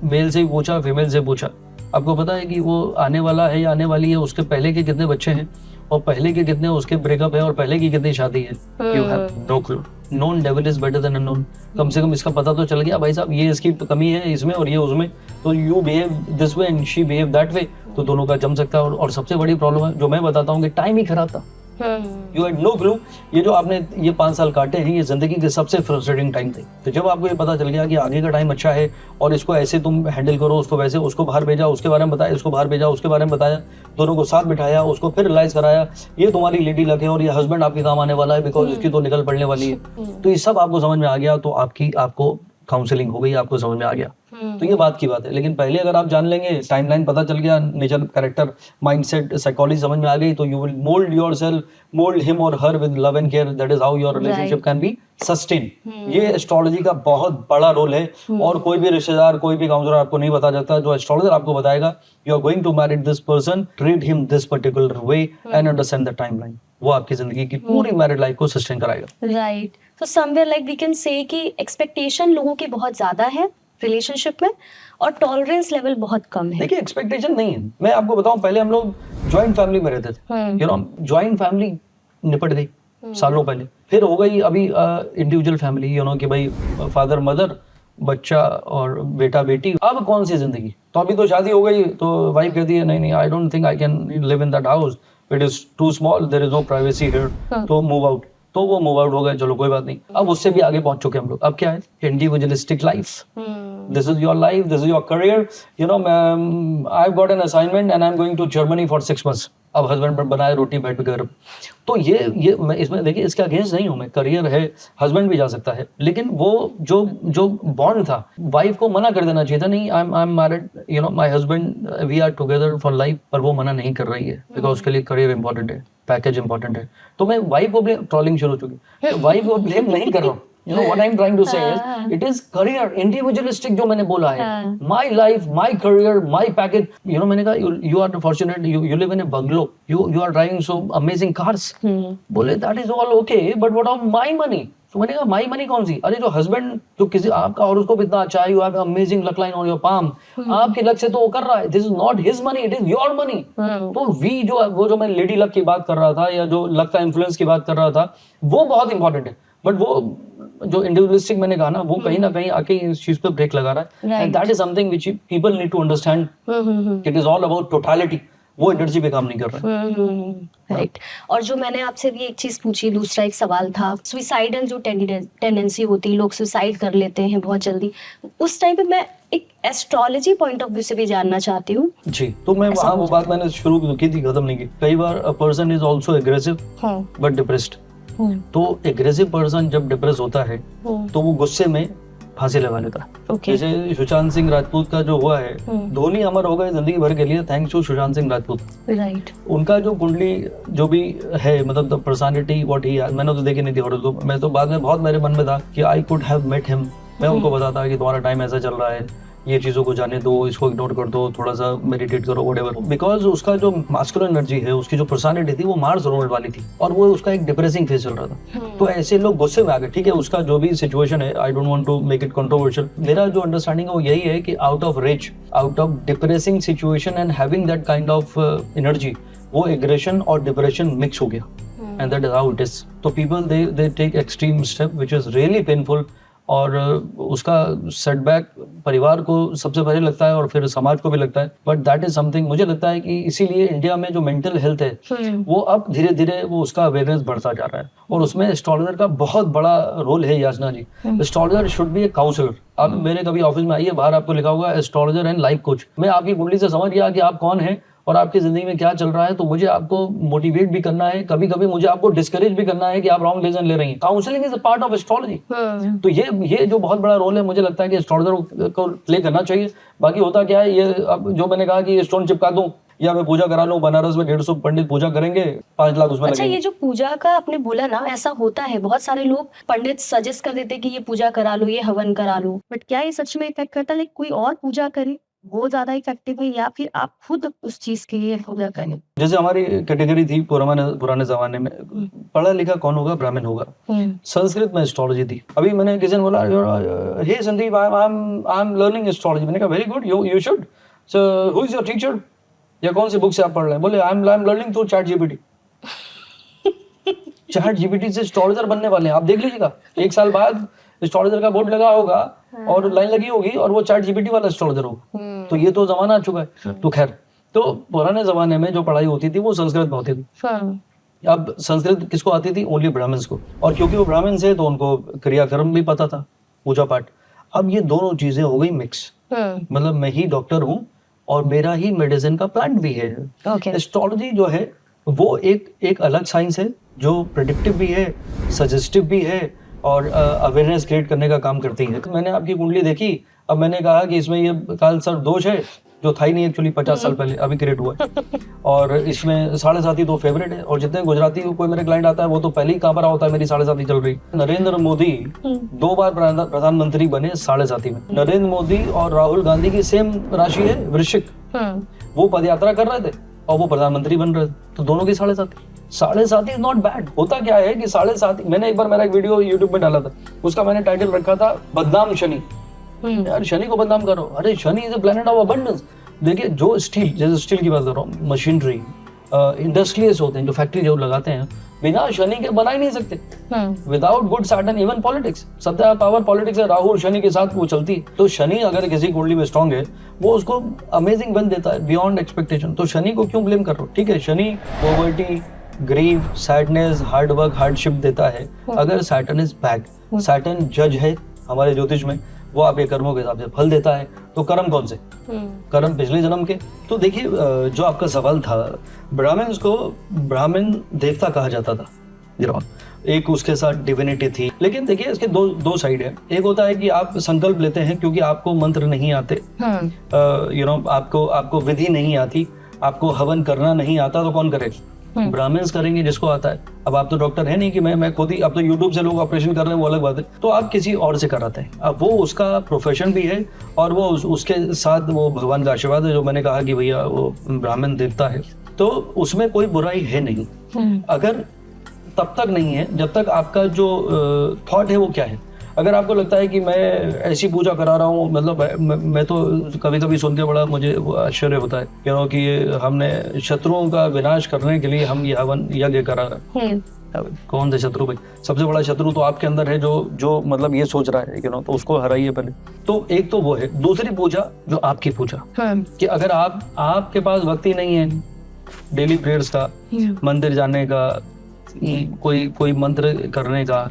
मेल से भी पूछा, फीमेल से पूछा, आपको पता है कि वो आने वाला है या आने वाली है, उसके पहले के कितने बच्चे हैं और पहले के कितने उसके ब्रेकअप है और पहले की कितनी शादी है? You have no clue. Known devil is better than unknown. कम से कम इसका पता तो चल गया भाई साहब, ये इसकी कमी है इसमें और ये उसमें, तो you behave this way and she behave that way, तो दोनों का जम सकता है। और सबसे बड़ी प्रॉब्लम है जो मैं बताता हूँ कि टाइम ही खराब था। You had no clue. ये जो आपने ये 5 साल काटे हैं, ये जिंदगी के सबसे फ्रस्ट्रेटिंग टाइम थे। तो जब आपको ये पता चल गया कि आगे का टाइम अच्छा है और इसको ऐसे तुम हैंडल करो, उसको वैसे, उसको बाहर भेजा, उसके बारे में बताया, इसको बाहर भेजा, उसके बारे में बताया, दोनों को साथ बिठाया, उसको फिर रियलाइज कराया ये तुम्हारी लेडी लक है और ये हस्बैंड आपके काम आने वाला है, बिकॉज इसकी तो निकल पड़ने वाली है। तो ये सब आपको समझ में आ गया, तो आपको काउंसलिंग हो गई, आपको समझ में आ गया। तो ये बात की बात है। लेकिन पहले अगर आप जान लेंगे, टाइमलाइन पता चल गया, नेचर, कैरेक्टर, माइंडसेट, साइकोलॉजी समझ में आ गई, तो you will mould yourself, mould him और her with love and care. That is how your relationship can be sustain. ये एस्ट्रोलॉजी का बहुत बड़ा रोल है और कोई भी रिश्तेदार, कोई भी काउंसलर आपको नहीं बता सकता। जो एस्ट्रोलॉजर आपको बताएगा you are going to marry this person, treat him this particular way and understand the timeline, वो आपकी जिंदगी की पूरी मैरिड लाइफ को सस्टेन कराएगा। राइट। तो somewhere like we can say कि एक्सपेक्टेशन लोगों की बहुत ज्यादा है रिलेशनशिप में और टॉलरेंस लेवल बहुत कम है। देखिए एक्सपेक्टेशन नहीं है, मैं आपको बताऊं, पहले हम लोग जॉइंट फैमिली में रहते थे, यू नो, जॉइंट फैमिली निपट गई, सालों पहले। फिर हो गई अभी इंडिविजुअल फैमिली, यू नो, कि भाई फादर मदर, बच्चा और बेटा बेटी। अब कौन सी जिंदगी? तो अभी तो शादी हो गई तो वाइफ कहती है नहीं I don't think I can live in that house, it is too small, there is no privacy here, तो मूव आउट। तो वो मूव आउट हो गए, चलो कोई बात नहीं। अब उससे भी आगे पहुंच चुके हम लोग। अब क्या है? Individualistic life. This is your life, this is your career. You know, I've got an assignment and I'm going to Germany for 6 months. अब हस्बैंड पर बनाए रोटी बैठ पे घर। तो ये मैं इसमें देखिए इसके अगेंस्ट नहीं हूँ मैं, करियर है, हस्बैंड भी जा सकता है, लेकिन वो जो बॉन्ड था, वाइफ को मना कर देना चाहिए था। नहीं, I am married, you know, my husband, we are together for life. पर वो मना नहीं कर रही है बिकॉज उसके लिए करियर इंपॉर्टेंट है, पैकेज इंपॉर्टेंट है। तो मैं वाइफ को ब्लेम, ट्रोलिंग शुरू हो चुकी, वाइफ को ब्लेम नहीं कर रहा हूँ। You know what I'm trying to say is, it is career, individualistic जो मैंने बोला है, my life, my career, my package. You know, मैंने कहा you are fortunate, you live in a bungalow, you are driving so amazing cars. बोले that is all okay, but what about my money? तो मैंने कहा my money कौन सी? अरे जो husband जो किसी आपका और उसको इतना अच्छा है, you have amazing luck line on your palm, आपके लक से तो वो कर रहा है, this is not his money, it is your money. तो वो जो मैं लेडी लक की बात कर रहा था या जो लक का इन्फ्लुएंस की बात कर रहा था, वो बहुत इंपॉर्टेंट है। बट वो जो इंडिविजुअलिस्टिक मैंने कहा ना, वो कहीं ना कहीं आके इस चीज पे ब्रेक लगा रहा है, and that is something which people need to understand. It is all about totality. वो एनर्जी पे काम नहीं कर रहा है। राइट। और जो मैंने आपसे भी एक चीज पूछी, दूसरा एक सवाल था, सुसाइडल जो टेंडेंसी होती है, लोग सुसाइड कर लेते हैं बहुत जल्दी, उस टाइम पे मैं एक एस्ट्रोलॉजी पॉइंट ऑफ व्यू से भी जानना चाहती हूँ। जी, तो मैं वहाँ वो बात मैंने शुरू की थी, खत्म नहीं की। कई बार a person is also aggressive but depressed. तो एग्रेसिव पर्सन जब डिप्रेस होता है तो वो गुस्से में फांसी लगा लेता है। जैसे सुशांत सिंह राजपूत का जो हुआ है, धोनी अमर हो गए जिंदगी भर के लिए thanks to Sushant Singh Rajput. Right. उनका जो कुंडली जो भी है, मतलब द पर्सनालिटी व्हाट ही, मैंने तो देखी नहीं थी हॉरोस्कोप, मैं तो बाद में बहुत मेरे मन में था कि I could have met him. मैं उनको बताता कि तुम्हारा टाइम ऐसा चल रहा है, ये चीजों को जाने दो, इसको इग्नोर कर दो, थोड़ा सा मेडिटेट करो, व्हाटएवर। बिकॉज उसका जो मास्कुलिन एनर्जी है, उसकी जो पर्सनालिटी थी, वो मार्स रोड वाली थी और वो उसका एक डिप्रेसिंग फेज चल रहा था। तो ऐसे लोग गुस्से में आ गए। ठीक है, उसका जो भी सिचुएशन है, I don't want to make it controversial, मेरा जो अंडरस्टैंडिंग है वो यही है कि out of rage, out of depressing situation and having that kind of energy, वो एग्रेशन और डिप्रेशन मिक्स हो गया, and that is how it is. तो people they take extreme step which is really painful, और उसका setback परिवार को सबसे पहले लगता है और फिर समाज को भी लगता है। बट दैट इज समथिंग, मुझे लगता है कि इसीलिए इंडिया में जो मेंटल हेल्थ है वो अब धीरे धीरे वो उसका अवेयरनेस बढ़ता जा रहा है, और उसमें एस्ट्रोलॉजर का बहुत बड़ा रोल है। Yachna ji, astrologer should be a counsellor. आप मेरे कभी ऑफिस में आइए, बाहर आपको लिखा होगा एस्ट्रोलॉजर एंड लाइफ कोच। मैं आपकी कुंडली से समझ गया कि आप कौन हैं और आपकी जिंदगी में क्या चल रहा है, तो मुझे आपको मोटिवेट भी करना है, कभी कभी मुझे आपको डिस्करेज भी करना है कि आप रॉन्ग डिसीजन ले रही हैं। Counselling is a part of astrology. तो ये जो बहुत बड़ा रोल है, मुझे लगता है कि एस्ट्रोलॉजर को प्ले करना चाहिए। बाकी होता क्या है, ये अब जो मैंने कहा कि ये स्टोन चिपका दूं या मैं पूजा करा लूं, बनारस में 150 पंडित पूजा करेंगे, 5 लाख उसमें अच्छा, लगेंगे। ये जो पूजा का आपने बोला ना, ऐसा होता है, बहुत सारे लोग पंडित सजेस्ट कर देते हैं कि ये पूजा करा लो, ये हवन करा लो, बट क्या ये सच में इफेक्ट करता है? कोई और पूजा करे वो ज्यादा इफेक्टिव है, या फिर आप खुद उस चीज के लिए पूजा करें? जैसे हमारी कैटेगरी थी पुराने जमाने में, पढ़ा लिखा कौन होगा, ब्राह्मण होगा। संस्कृत में एस्ट्रोलॉजी थी। अभी मैंने किसी ने बोला, hey Sandeep, I am learning astrology. मैंने कहा very good, you should. So who is your teacher, या कौन सी बुक से आप पढ़ रहे हैं? बोले आई am learning through chat GPT. Chat GPT से एस्ट्रोलॉजर बनने वाले हैं, आप देख लीजिएगा। 1 साल बाद एस्ट्रोलॉजर का बोर्ड लगा होगा और लाइन लगी होगी और वो चैट जीपीटी वाला एस्ट्रोलॉजर होगा। तो ये तो जमाना आ चुका है। तो खैर, तो पुराने जमाने में जो पढ़ाई होती थी वो संस्कृत में होती थी। अब संस्कृत किसको आती थी? ओनली ब्राह्मण्स को। और क्योंकि वो ब्राह्मण से, तो उनको क्रियाक्रम भी पता था, पूजा पाठ। अब ये दोनों चीजें हो गई मिक्स। मतलब मैं ही डॉक्टर हूँ और मेरा ही मेडिसिन का प्लांट भी है। एस्ट्रोलॉजी जो है वो एक अलग साइंस है जो प्रेडिक्टिव भी है, सजेस्टिव भी है और अवेयरनेस क्रिएट करने का काम करती है। मैंने आपकी कुंडली देखी, अब मैंने कहा कि इसमें ये काल सर्प दोष है, जो था ही नहीं एक्चुअली 50 साल पहले, अभी क्रिएट हुआ है। और इसमें 7.5 तो फेवरेट है, और जितने गुजराती कोई मेरे क्लाइंट आता है वो तो पहले ही काबरा होता है मेरी 7.5 चल रही। नरेंद्र मोदी 2 बार प्रधानमंत्री बने 7.5 में। नरेंद्र मोदी और राहुल गांधी की सेम राशि है वृश्चिक। वो पदयात्रा कर रहे थे और वो प्रधानमंत्री बन रहे थे, तो दोनों की 7.5 इज नॉट बैड। होता क्या है कि 7.5, मैंने एक बार मेरा एक वीडियो यूट्यूब में डाला था, उसका मैंने टाइटल रखा था बदनाम शनि। यार शनि को बदनाम करो, अरे Shani is a planet of abundance. देखिए, जो स्टील, जैसे स्टील की बात कर रहा हूँ, मशीनरी, इंडस्ट्रियल्स होते हैं जो फैक्ट्री जो लगाते हैं, बिना शनि के बना ही नहीं सकते। Without good Saturn, even politics, सबसे पावर पॉलिटिक्स है, राहु और शनि के साथ वो चलती है। तो शनि अगर किसी कुंडली में स्ट्रांग है, वो उसको अमेजिंग बन देता है बियॉन्ड एक्सपेक्टेशन। तो शनि को क्यों ब्लेम कर रहे हो? ठीक है, Shani poverty, grief, sadness, hard work, hardship देता है। अगर सैटर्न इज बैक, सैटर्न जज है हमारे ज्योतिष में, वो आपके कर्मों के हिसाब से फल देता है। तो कर्म कौन से? कर्म पिछले जन्म के। तो देखिए, जो आपका सवाल था, ब्राह्मण्स को ब्राह्मण देवता कहा जाता था, एक उसके साथ डिविनिटी थी। लेकिन देखिए, इसके दो साइड है। एक होता है कि आप संकल्प लेते हैं क्योंकि आपको मंत्र नहीं आते, आपको विधि नहीं आती, आपको हवन करना नहीं आता, तो कौन करे? ब्राह्मण्स करेंगे जिसको आता है। अब आप तो डॉक्टर है नहीं कि मैं खुद ही, अब तो यूट्यूब से लोग ऑपरेशन कर रहे हैं, वो अलग बात है। तो आप किसी और से कराते हैं। अब वो उसका प्रोफेशन भी है, और वो उसके साथ वो भगवान का आशीर्वाद है, जो मैंने कहा कि भैया वो ब्राह्मण देवता है, तो उसमें कोई बुराई है नहीं। अगर तब तक नहीं है जब तक आपका जो थॉट है वो क्या है। अगर आपको लगता है कि मैं ऐसी पूजा करा रहा हूँ, मतलब मैं तो कभी कभी सुन के बड़ा मुझे आश्चर्य होता है कि ये हमने शत्रुओं का विनाश करने के लिए हम ये हवन यज्ञ करा रहे हैं। कौन से शत्रु भाई? सबसे बड़ा शत्रु तो आपके अंदर है, जो मतलब ये सोच रहा है तो उसको हराइए पहले। तो एक तो वो है। दूसरी पूजा जो आपकी पूजा, कि अगर आपके पास वक्त ही नहीं है डेली प्रेयर्स का, मंदिर जाने का, कोई मंत्र करने का,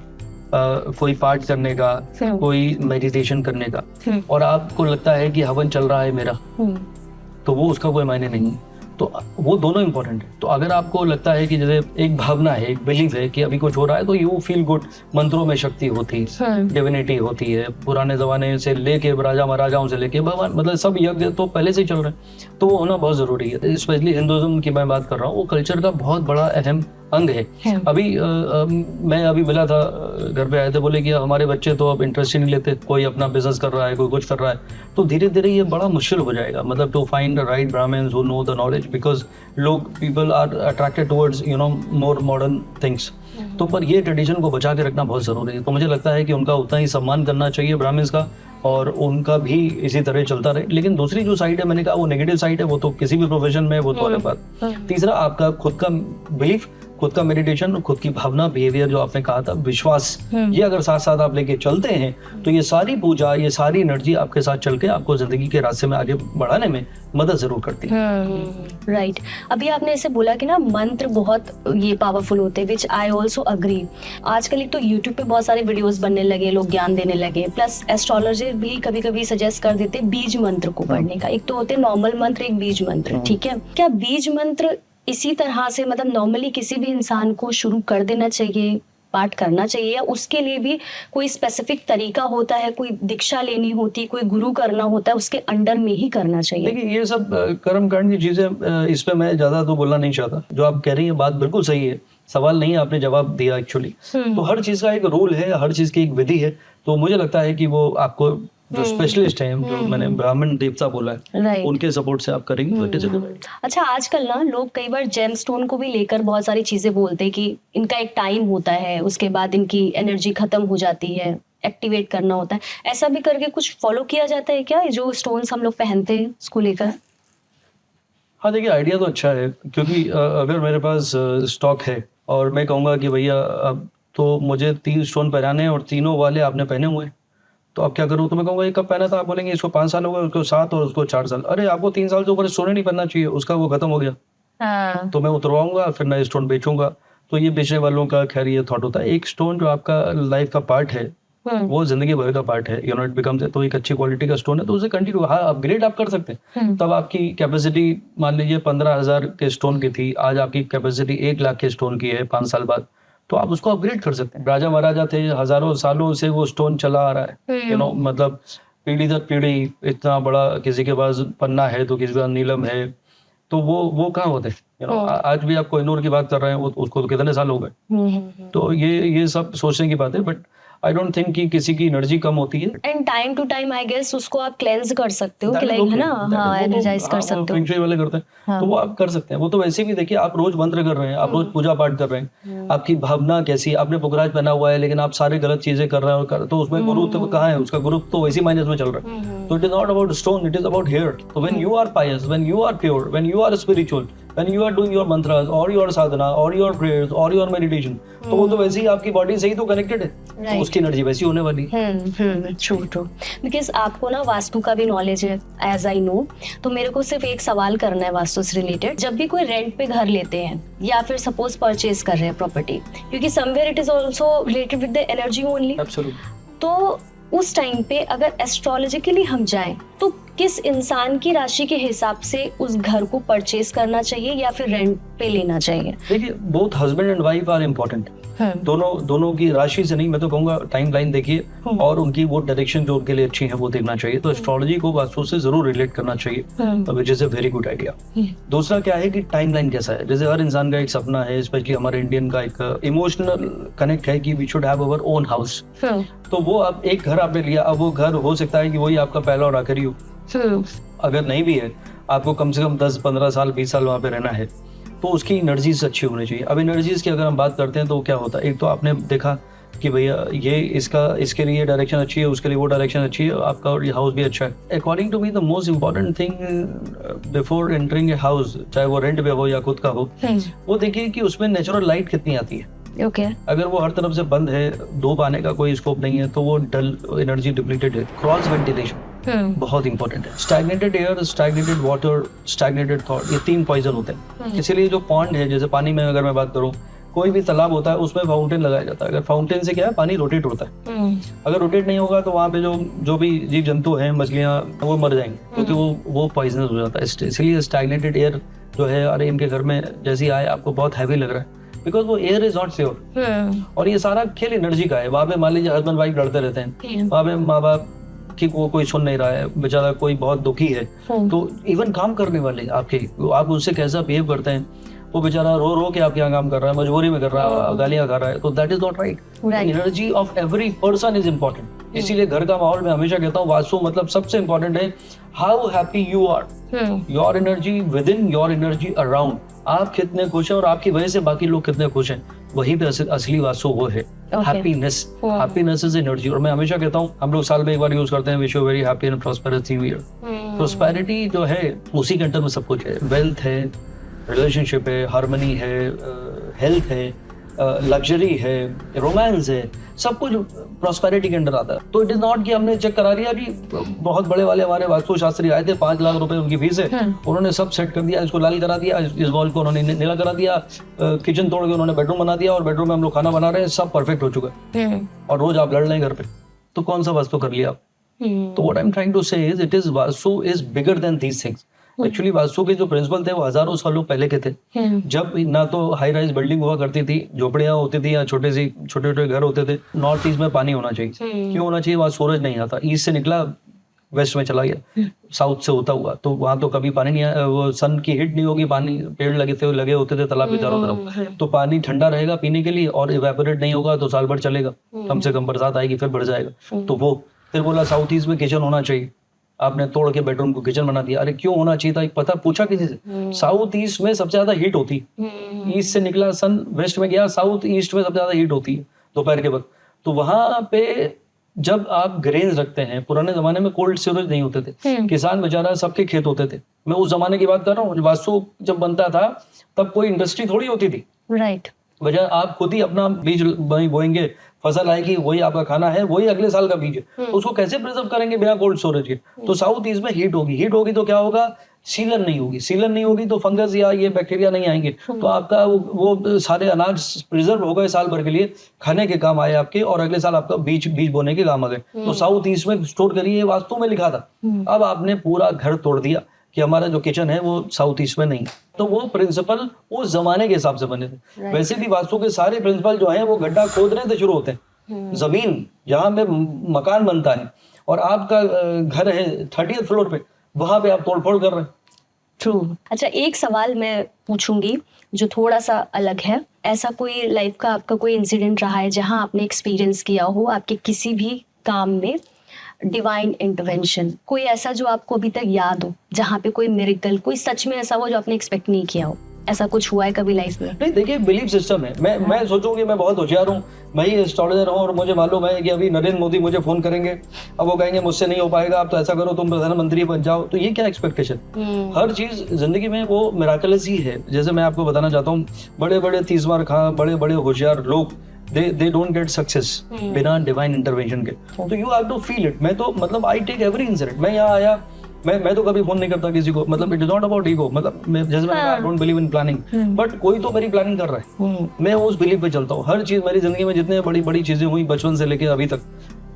कोई पाठ करने का, कोई मेडिटेशन करने का, और आपको लगता है कि हवन चल रहा है मेरा, तो वो उसका कोई मायने नहीं है। तो वो दोनों इंपॉर्टेंट है। तो अगर आपको लगता है कि जैसे एक भावना है, एक बिलीफ है कि अभी कुछ हो रहा है, तो यू फील गुड। मंत्रों में शक्ति होती है, डिविनिटी होती है, पुराने जमाने से लेके राजा महाराजाओं से लेके भगवान, मतलब सब यज्ञ तो पहले से ही चल रहे हैं। तो वो होना बहुत जरूरी है। स्पेशली हिंदुइज्म की मैं बात कर रहा हूँ, वो कल्चर का बहुत बड़ा अहम अंग है। अभी मैं अभी मिला था, घर पे आए थे, बोले कि हमारे बच्चे तो अब इंटरेस्ट ही नहीं लेते, कोई अपना बिजनेस कर रहा है, कोई कुछ कर रहा है। तो धीरे धीरे ये बड़ा मुश्किल हो जाएगा, मतलब to find the right Brahmins who know the knowledge, because people are attracted towards more modern things. तो पर ये ट्रेडिशन को बचा के रखना बहुत जरूरी है। तो मुझे लगता है कि उनका उतना ही सम्मान करना चाहिए ब्राह्मण्स का, और उनका भी इसी तरह चलता रहे। लेकिन दूसरी जो साइड है, मैंने कहा वो नेगेटिव साइड है, वो तो किसी भी प्रोफेशन में, वो तो अलग बात। तीसरा आपका खुद का बिलीफ, खुद का मेडिटेशन, खुद की भावना, बिहेवियर, जो आपने कहा था, विश्वास, ये अगर साथ साथ आप लेके चलते हैं, तो ये सारी पूजा, ये सारी एनर्जी आपके साथ चल के आपको जिंदगी के रास्ते में आगे बढ़ाने में मदद जरूर करती है। राइट। अभी आपने ऐसे बोला कि ना मंत्र बहुत ये पावरफुल होते हैं, विच आई ऑल्सो अग्री। आजकल एक तो यूट्यूब पे बहुत सारे वीडियोस बनने लगे, लोग ज्ञान देने लगे, प्लस एस्ट्रोलॉजर भी कभी कभी सजेस्ट कर देते बीज मंत्र को पढ़ने का। एक तो होते नॉर्मल मंत्र, एक बीज मंत्र, ठीक है। क्या बीज मंत्र इसी तरह से, मतलब नॉर्मली किसी भी इंसान को शुरू कर देना चाहिए, पाठ करना चाहिए, या उसके लिए भी कोई स्पेसिफिक तरीका होता है, कोई दीक्षा लेनी होती है, कोई गुरु करना होता है, उसके अंडर में ही करना चाहिए? देखिए, ये सब कर्मकांड की चीजें, इस पे मैं ज्यादा तो बोलना नहीं चाहता। जो आप कह रही हैं बात बिल्कुल सही है, सवाल नहीं आपने जवाब दिया एक्चुअली। तो हर चीज का एक रूल है, हर चीज की एक विधि है। तो मुझे लगता है कि वो आपको जो स्पेशलिस्ट हैं, जो मैंने ब्राह्मण देवता बोला है, उनके सपोर्ट से आप करेंगे। अच्छा, आजकल ना लोग कई बार जेम स्टोन को भी लेकर बहुत सारी चीजें बोलते हैं कि इनका एक टाइम होता है, उसके बाद इनकी एनर्जी खत्म हो जाती है, एक्टिवेट करना होता है। ऐसा भी करके कुछ फॉलो किया जाता है क्या, जो स्टोन्स हम लोग पहनते हैं उसको लेकर? हाँ, देखिए, आइडिया तो अच्छा है, क्योंकि अगर मेरे पास स्टॉक है और मैं कहूँगा कि भैया अब तो मुझे 3 स्टोन पहनाने हैं और तीनों वाले आपने पहने हुए हैं, तो अब क्या करूँ? तो मैं कहूँगा ये कब पहना था? आप बोलेंगे इसको 5 साल हो गए, उसको 7 और उसको 4 साल। अरे आपको 3 साल से ऊपर स्टोन नहीं पहनना चाहिए, उसका वो खत्म हो गया। तो मैं उतरवाऊंगा, फिर नए स्टोन बेचूंगा। तो ये बेचने वालों का खैर ये थॉट होता है। एक स्टोन जो आपका लाइफ का पार्ट है, वो जिंदगी भर का पार्ट है, इट बिकम्स। तो एक अच्छी क्वालिटी का स्टोन है, तो उसे कंटिन्यू अपग्रेड आप कर सकते हैं। तब आपकी कैपेसिटी मान लीजिए 15,000 के स्टोन की थी, आज आपकी कैपेसिटी 1 लाख के स्टोन की है 5 साल बाद, तो आप उसको अपग्रेड कर सकते हैं। राजा महाराजा थे, हजारों सालों से वो स्टोन चला आ रहा है, मतलब पीढ़ी दर पीढ़ी। इतना बड़ा किसी के पास पन्ना है तो किसी के पास नीलम है, तो वो कहाँ होते हैं? आज भी आप कोहिनूर की बात कर रहे हैं, उसको तो कितने साल हो गए। तो ये सब सोचने की बात है, बट आई डोंट थिंक कि किसी की एनर्जी कम होती है। And time to time I guess उसको आप क्लेंस कर सकते हो, कि लाइक है ना, हाँ, एनर्जाइज कर सकते हो। फेंग शुई वाले करते हैं, तो वो आप कर सकते हैं। वो तो वैसे भी देखिए, आप रोज मंत्र कर रहे हैं, आप रोज पूजा पाठ कर रहे हैं, आपकी भावना कैसी, आपने पुखराज पहना हुआ है लेकिन आप सारे गलत चीजें कर रहे हैं, तो उसमें गुरु तो कहाँ है? उसका गुरु तो वैसी माइनस में चल रहा है। तो it is not about stone, it is about hair. तो when you are pious, when you are pure, when you are spiritual, when you are doing your mantras or your sadhana or your prayers or your meditation, तो वो तो वैसे ही आपकी body से ही तो connected है, तो उसकी एनर्जी वैसी होने वाली है। ट्रू बिकॉज आपको ना वास्तु का भी नॉलेज है एज आई नो, तो मेरे को सिर्फ एक सवाल करना है वास्तु से रिलेटेड। जब भी कोई रेंट पे घर लेते हैं या फिर सपोज परचेज कर रहे हैं प्रॉपर्टी, क्योंकि somewhere it is also related with the energy only, तो उस टाइम पे अगर एस्ट्रोलॉजिकली हम जाएं तो किस इंसान की राशि के हिसाब से उस घर को परचेज करना चाहिए या फिर रेंट पे लेना चाहिए? देखिए, both husband and wife are important. दोनों की राशि से नहीं, मैं तो कहूँगा टाइम लाइन देखिए और उनकी वो डायरेक्शन जो उनके लिए अच्छी है वो देखना चाहिए। तो एस्ट्रोलॉजी को वास्तु से जरूर रिलेट करना चाहिए, which is a very good idea. दूसरा क्या है कि टाइम लाइन कैसा है। जैसे हर इंसान का एक सपना है, स्पेशली हमारे इंडियन का एक इमोशनल कनेक्ट है कि we should have our own house. तो वो आप एक घर आपने लिया, अब वो घर हो सकता है कि वही आपका पहला और आखिरी हो, अगर नहीं भी है आपको कम से कम 10-15 साल 20 साल वहाँ पे रहना है, तो उसकी एनर्जीज अच्छी होनी चाहिए। अब एनर्जीज की अगर हम बात करते हैं तो क्या होता है, एक तो आपने देखा कि भैया ये इसके लिए डायरेक्शन अच्छी है, उसके लिए वो डायरेक्शन अच्छी है, आपका और ये हाउस भी अच्छा है। According to me the most important thing before entering a house, चाहे वो रेंट पे हो या खुद का हो, वो देखिए कि उसमें नेचुरल लाइट कितनी आती है। अगर वो हर तरफ से बंद है, धूप आने का कोई स्कोप नहीं है, तो वो डल एनर्जी डिप्लीटेड है। क्रॉस वेंटिलेशन बहुत इंपॉर्टेंट है। Stagnated air, stagnated water, stagnated thought, ये 3 पॉइजन होते हैं। इसीलिए जो पॉन्ड है, जैसे पानी में अगर मैं बात करूँ, कोई भी तालाब होता है उसमें फाउंटेन लगाया जाता है। अगर फाउंटेन से क्या है, पानी रोटेट होता है। अगर रोटेट नहीं होगा तो वहाँ पे जो भी जीव जंतु हैं, मछलियाँ, वो मर जाएंगे, क्योंकि वो पॉइजनस हो जाता है। इसलिए स्टैग्नेटेड एयर जो है, अरे इनके घर में जैसे आए आपको बहुत हैवी लग रहा है, बिकॉज वो एयर इज नॉट श्योर। और ये सारा खेल एनर्जी का है। वहाँ पे मान लीजिए हस्बैंड वाइफ लड़ते रहते हैं, वहाँ पे माँ बाप की वो कोई सुन नहीं रहा है, बेचारा कोई बहुत दुखी है, तो इवन काम करने वाले आपके, आप उससे कैसा बिहेव करते हैं, वो बेचारा रो रो के आपके यहाँ काम कर रहा है, मजबूरी में कर रहा है, गालियाँ खा रहा है, तो that is not right. Energy of every person is important. इसीलिए घर का माहौल मैं हमेशा कहता हूँ, वास्तु मतलब सबसे इम्पोर्टेंट है how happy you are, your energy within, your energy around. आप कितने खुश हैं और आपकी वजह से बाकी लोग कितने खुश हैं, वहीं पे असली वास्तु वो है। Happiness, happiness is energy. और मैं हमेशा कहता हूँ, हम लोग साल में एक बार यूज करते हैं, wish you very happy and prosperous new year. Prosperity जो है उसी के अंदर में सब कुछ है। वेल्थ है, रिलेशनशिप है, हार्मनी है, हेल्थ है, लग्जरी है, रोमांस है, सब कुछ प्रॉस्पेरिटी के अंडर आता है। तो इट इज नॉट कि हमने चेक करा लिया कि बहुत बड़े वाले हमारे वास्तु शास्त्री आए थे, 5 लाख रुपए उनकी फीस है, उन्होंने सब सेट कर दिया, इसको लाल करा दिया, इस वॉल को उन्होंने नीला करा दिया, किचन तोड़ के उन्होंने बेडरूम बना दिया और बेडरूम में हम लोग खाना बना रहे हैं, सब परफेक्ट हो चुका है, और रोज आप लड़ रहे हैं घर पे, तो कौन सा वास्तु कर लिया आप? तो what I am trying to say is, it is vastu is bigger than these things. Actually vastu के जो प्रिंसिपल थे वो हजारों सालों पहले के थे, जब ना तो हाई राइज बिल्डिंग हुआ करती थी, झोपड़ियां होती थी या छोटे छोटे घर होते थे। नॉर्थ ईस्ट में पानी होना चाहिए। क्यों होना चाहिए? वहाँ सूरज नहीं आता, ईस्ट से निकला वेस्ट में चला गया, साउथ से होता हुआ, तो वहाँ तो कभी पानी नहीं आया, वो सन की हिट नहीं होगी, पानी पेड़ लगे होते थे तालाब के चारों तरफ, तो पानी ठंडा रहेगा पीने के लिए और इवेपोरेट नहीं होगा तो साल भर चलेगा, कम से कम बरसात आएगी फिर बढ़ जाएगा। तो वो फिर बोला साउथ ईस्ट में किचन होना चाहिए, आपने तोड़ के बेडरूम को किचन बना दिया। अरे क्यों होना चाहिए था? पता पूछा किसी से? साउथ ईस्ट में सबसे ज्यादा हीट होती है, ईस्ट से निकला सन वेस्ट में गया, साउथ ईस्ट में सबसे ज्यादा हीट होती है दोपहर के वक्त। तो वहां पे जब आप ग्रेन्स रखते हैं, पुराने जमाने में कोल्ड स्टोरेज नहीं होते थे, किसान बेचारा सबके खेत होते थे, मैं उस जमाने की बात कर रहा हूँ। वास्तु जब बनता था तब कोई इंडस्ट्री थोड़ी होती थी, राइट। वजह आप खुद ही अपना बीज बोएंगे, फसल आएगी, वही आपका खाना है, वही अगले साल का बीज है, उसको कैसे प्रिजर्व करेंगे बिना कोल्ड स्टोरेज के? तो साउथ ईस्ट में हीट होगी तो क्या होगा? सीलन नहीं होगी तो फंगस या ये बैक्टीरिया नहीं आएंगे, तो आपका वो सारे अनाज प्रिजर्व हो गए साल भर के लिए, खाने के काम आए आपके, और अगले साल आपका बीज बोने के काम आ गए। तो साउथ ईस्ट में स्टोर करिए, वास्तु में लिखा था। अब आपने पूरा घर तोड़ दिया कि हमारा जो किचन है वो साउथ ईस्ट में नहीं। तो वो प्रिंसिपल उस जमाने के हिसाब से बने थे। वैसे भी वास्तु के सारे प्रिंसिपल जो हैं वो गड्ढा खोदने से शुरू होते हैं। जमीन जहाँ पे मकान बनता है और आपका घर है 30th फ्लोर पे, वहां पे आप तोड़फोड़ कर रहे हैं। ट्रू। अच्छा, एक सवाल मैं पूछूंगी जो थोड़ा सा अलग है। ऐसा कोई लाइफ का आपका कोई इंसिडेंट रहा है जहां आपने एक्सपीरियंस किया हो आपके किसी भी काम में डिवाइन इंटरवेंशन, कोई ऐसा जो आपको अभी तक याद हो, जहाँ पे कोई मिरेकल, कोई सच में ऐसा हो जो आपने एक्सपेक्ट नहीं किया हो? ऐसा कुछ हुआ है कभी लाइफ में? नहीं देखिए, बिलीफ सिस्टम है। मैं सोचूं कि मैं बहुत होशियार हूँ, मैं ही एस्ट्रोलॉजर हूँ और मुझे मालूम है कि अभी नरेंद्र मोदी मुझे फोन करेंगे, अब वो कहेंगे मुझसे नहीं हो पाएगा, आप तो ऐसा करो तुम प्रधानमंत्री बन जाओ, तो ये क्या एक्सपेक्टेशन? हर चीज जिंदगी में वो मिराकलस ही है। जैसे मैं आपको बताना चाहता हूँ, बड़े बड़े 30 बार खां, बड़े बड़े होशियार लोग they don't get success बिना डिवाइन इंटरवेंशन के। तो you have to feel it। मैं तो मतलब I take every incident। मैं यहाँ आया, मैं तो कभी फोन नहीं करता किसी को, मतलब it is not about ego, मतलब जैसे मैंने कहा, आई don't believe in planning, but कोई तो मेरी प्लानिंग कर रहा है, मैं उस बिलीव पे चलता हूँ। हर चीज मेरी जिंदगी में जितने बड़ी बड़ी चीजें हुई बचपन से लेके अभी तक,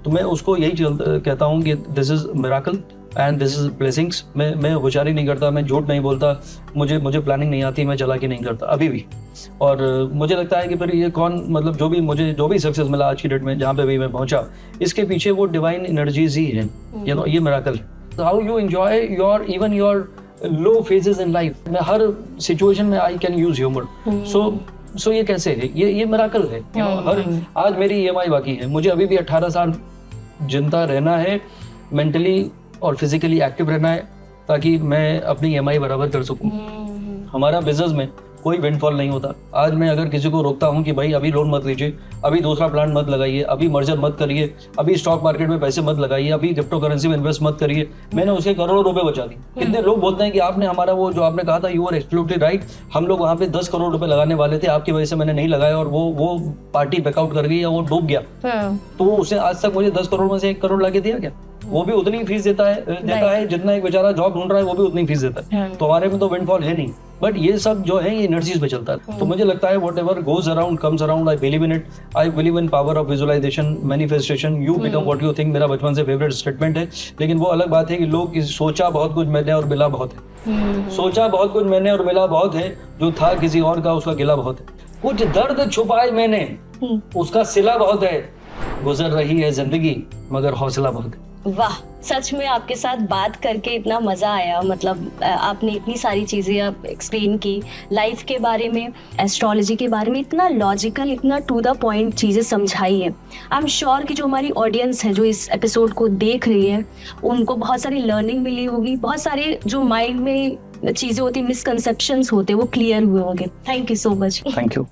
तो मैं उसको यही कहता हूँ कि this is miracle and this is blessings. मैं होशियारी नहीं करता, मैं झूठ नहीं बोलता, मुझे प्लानिंग नहीं आती, मैं चालाकी नहीं करता अभी भी। और मुझे लगता है कि फिर ये कौन, मतलब जो भी सक्सेस मिला आज की डेट में, जहाँ पे भी मैं पहुंचा, इसके पीछे वो डिवाइन एनर्जीज ही है, यू नो, ये miracle. How you enjoy your low phases in life. मैं हर सिचुएशन में आई कैन यूज ह्यूमर। सो ये कैसे है, ये मिराकल है, you know, हर आज मेरी EMI बाकी है, मुझे अभी भी 18 साल जिंदा रहना है, मेंटली और फिजिकली एक्टिव रहना है, ताकि मैं अपनी EMI बराबर कर सकूं। हमारा बिजनेस में कोई विंडफॉल नहीं होता। आज मैं अगर किसी को रोकता हूं कि भाई अभी लोन मत लीजिए, अभी दूसरा प्लांट मत लगाइए, अभी मर्जर मत करिए, अभी स्टॉक मार्केट में पैसे मत लगाइए, अभी क्रिप्टो करेंसी में इन्वेस्ट मत करिए, मैंने उसके करोड़ों रुपए बचा दिए। कितने लोग बोलते हैं कि आपने हमारा वो जो आपने कहा था, यू आर एब्सोल्युटली राइट, हम लोग वहाँ पे 10 करोड़ रुपए लगाने वाले थे, आपकी वजह से मैंने नहीं लगाया और वो पार्टी बैकआउट कर गई या वो डूब गया, तो उसने आज तक मुझे 10 करोड़ में से 1 करोड़ ला के दिया क्या? वो भी उतनी फीस देता है जितना एक बेचारा जॉब ढूंढ रहा है, वो भी उतनी फीस देता है। तो हमारे में तो विंडफॉल है नहीं, बट ये सब जो है ये एनर्जीज पे चलता है। तो मुझे लगता है whatever goes around comes around, I believe in it. I believe in power of visualisation, manifestation, you become what you think. मेरा बचपन से फेवरेट स्टेटमेंट है। लेकिन वो अलग बात है कि लोग सोचा बहुत कुछ मैंने और मिला बहुत है। सोचा बहुत कुछ मैंने और मिला बहुत है, जो था किसी और का उसका गिला बहुत है। कुछ दर्द छुपाए मैंने, उसका सिला बहुत है। गुजर रही है जिंदगी मगर हौसला बहुत है। वाह, सच में आपके साथ बात करके इतना मजा आया। मतलब आपने इतनी सारी चीजें आप एक्सप्लेन की, लाइफ के बारे में, एस्ट्रोलॉजी के बारे में, इतना लॉजिकल, इतना टू द पॉइंट चीजें समझाई है। आई एम श्योर कि जो हमारी ऑडियंस है जो इस एपिसोड को देख रही है, उनको बहुत सारी लर्निंग मिली होगी, बहुत सारे जो माइंड में चीजें होती, मिसकंसेप्शंस होते, वो क्लियर हुए होंगे। Thank you so much. Thank you.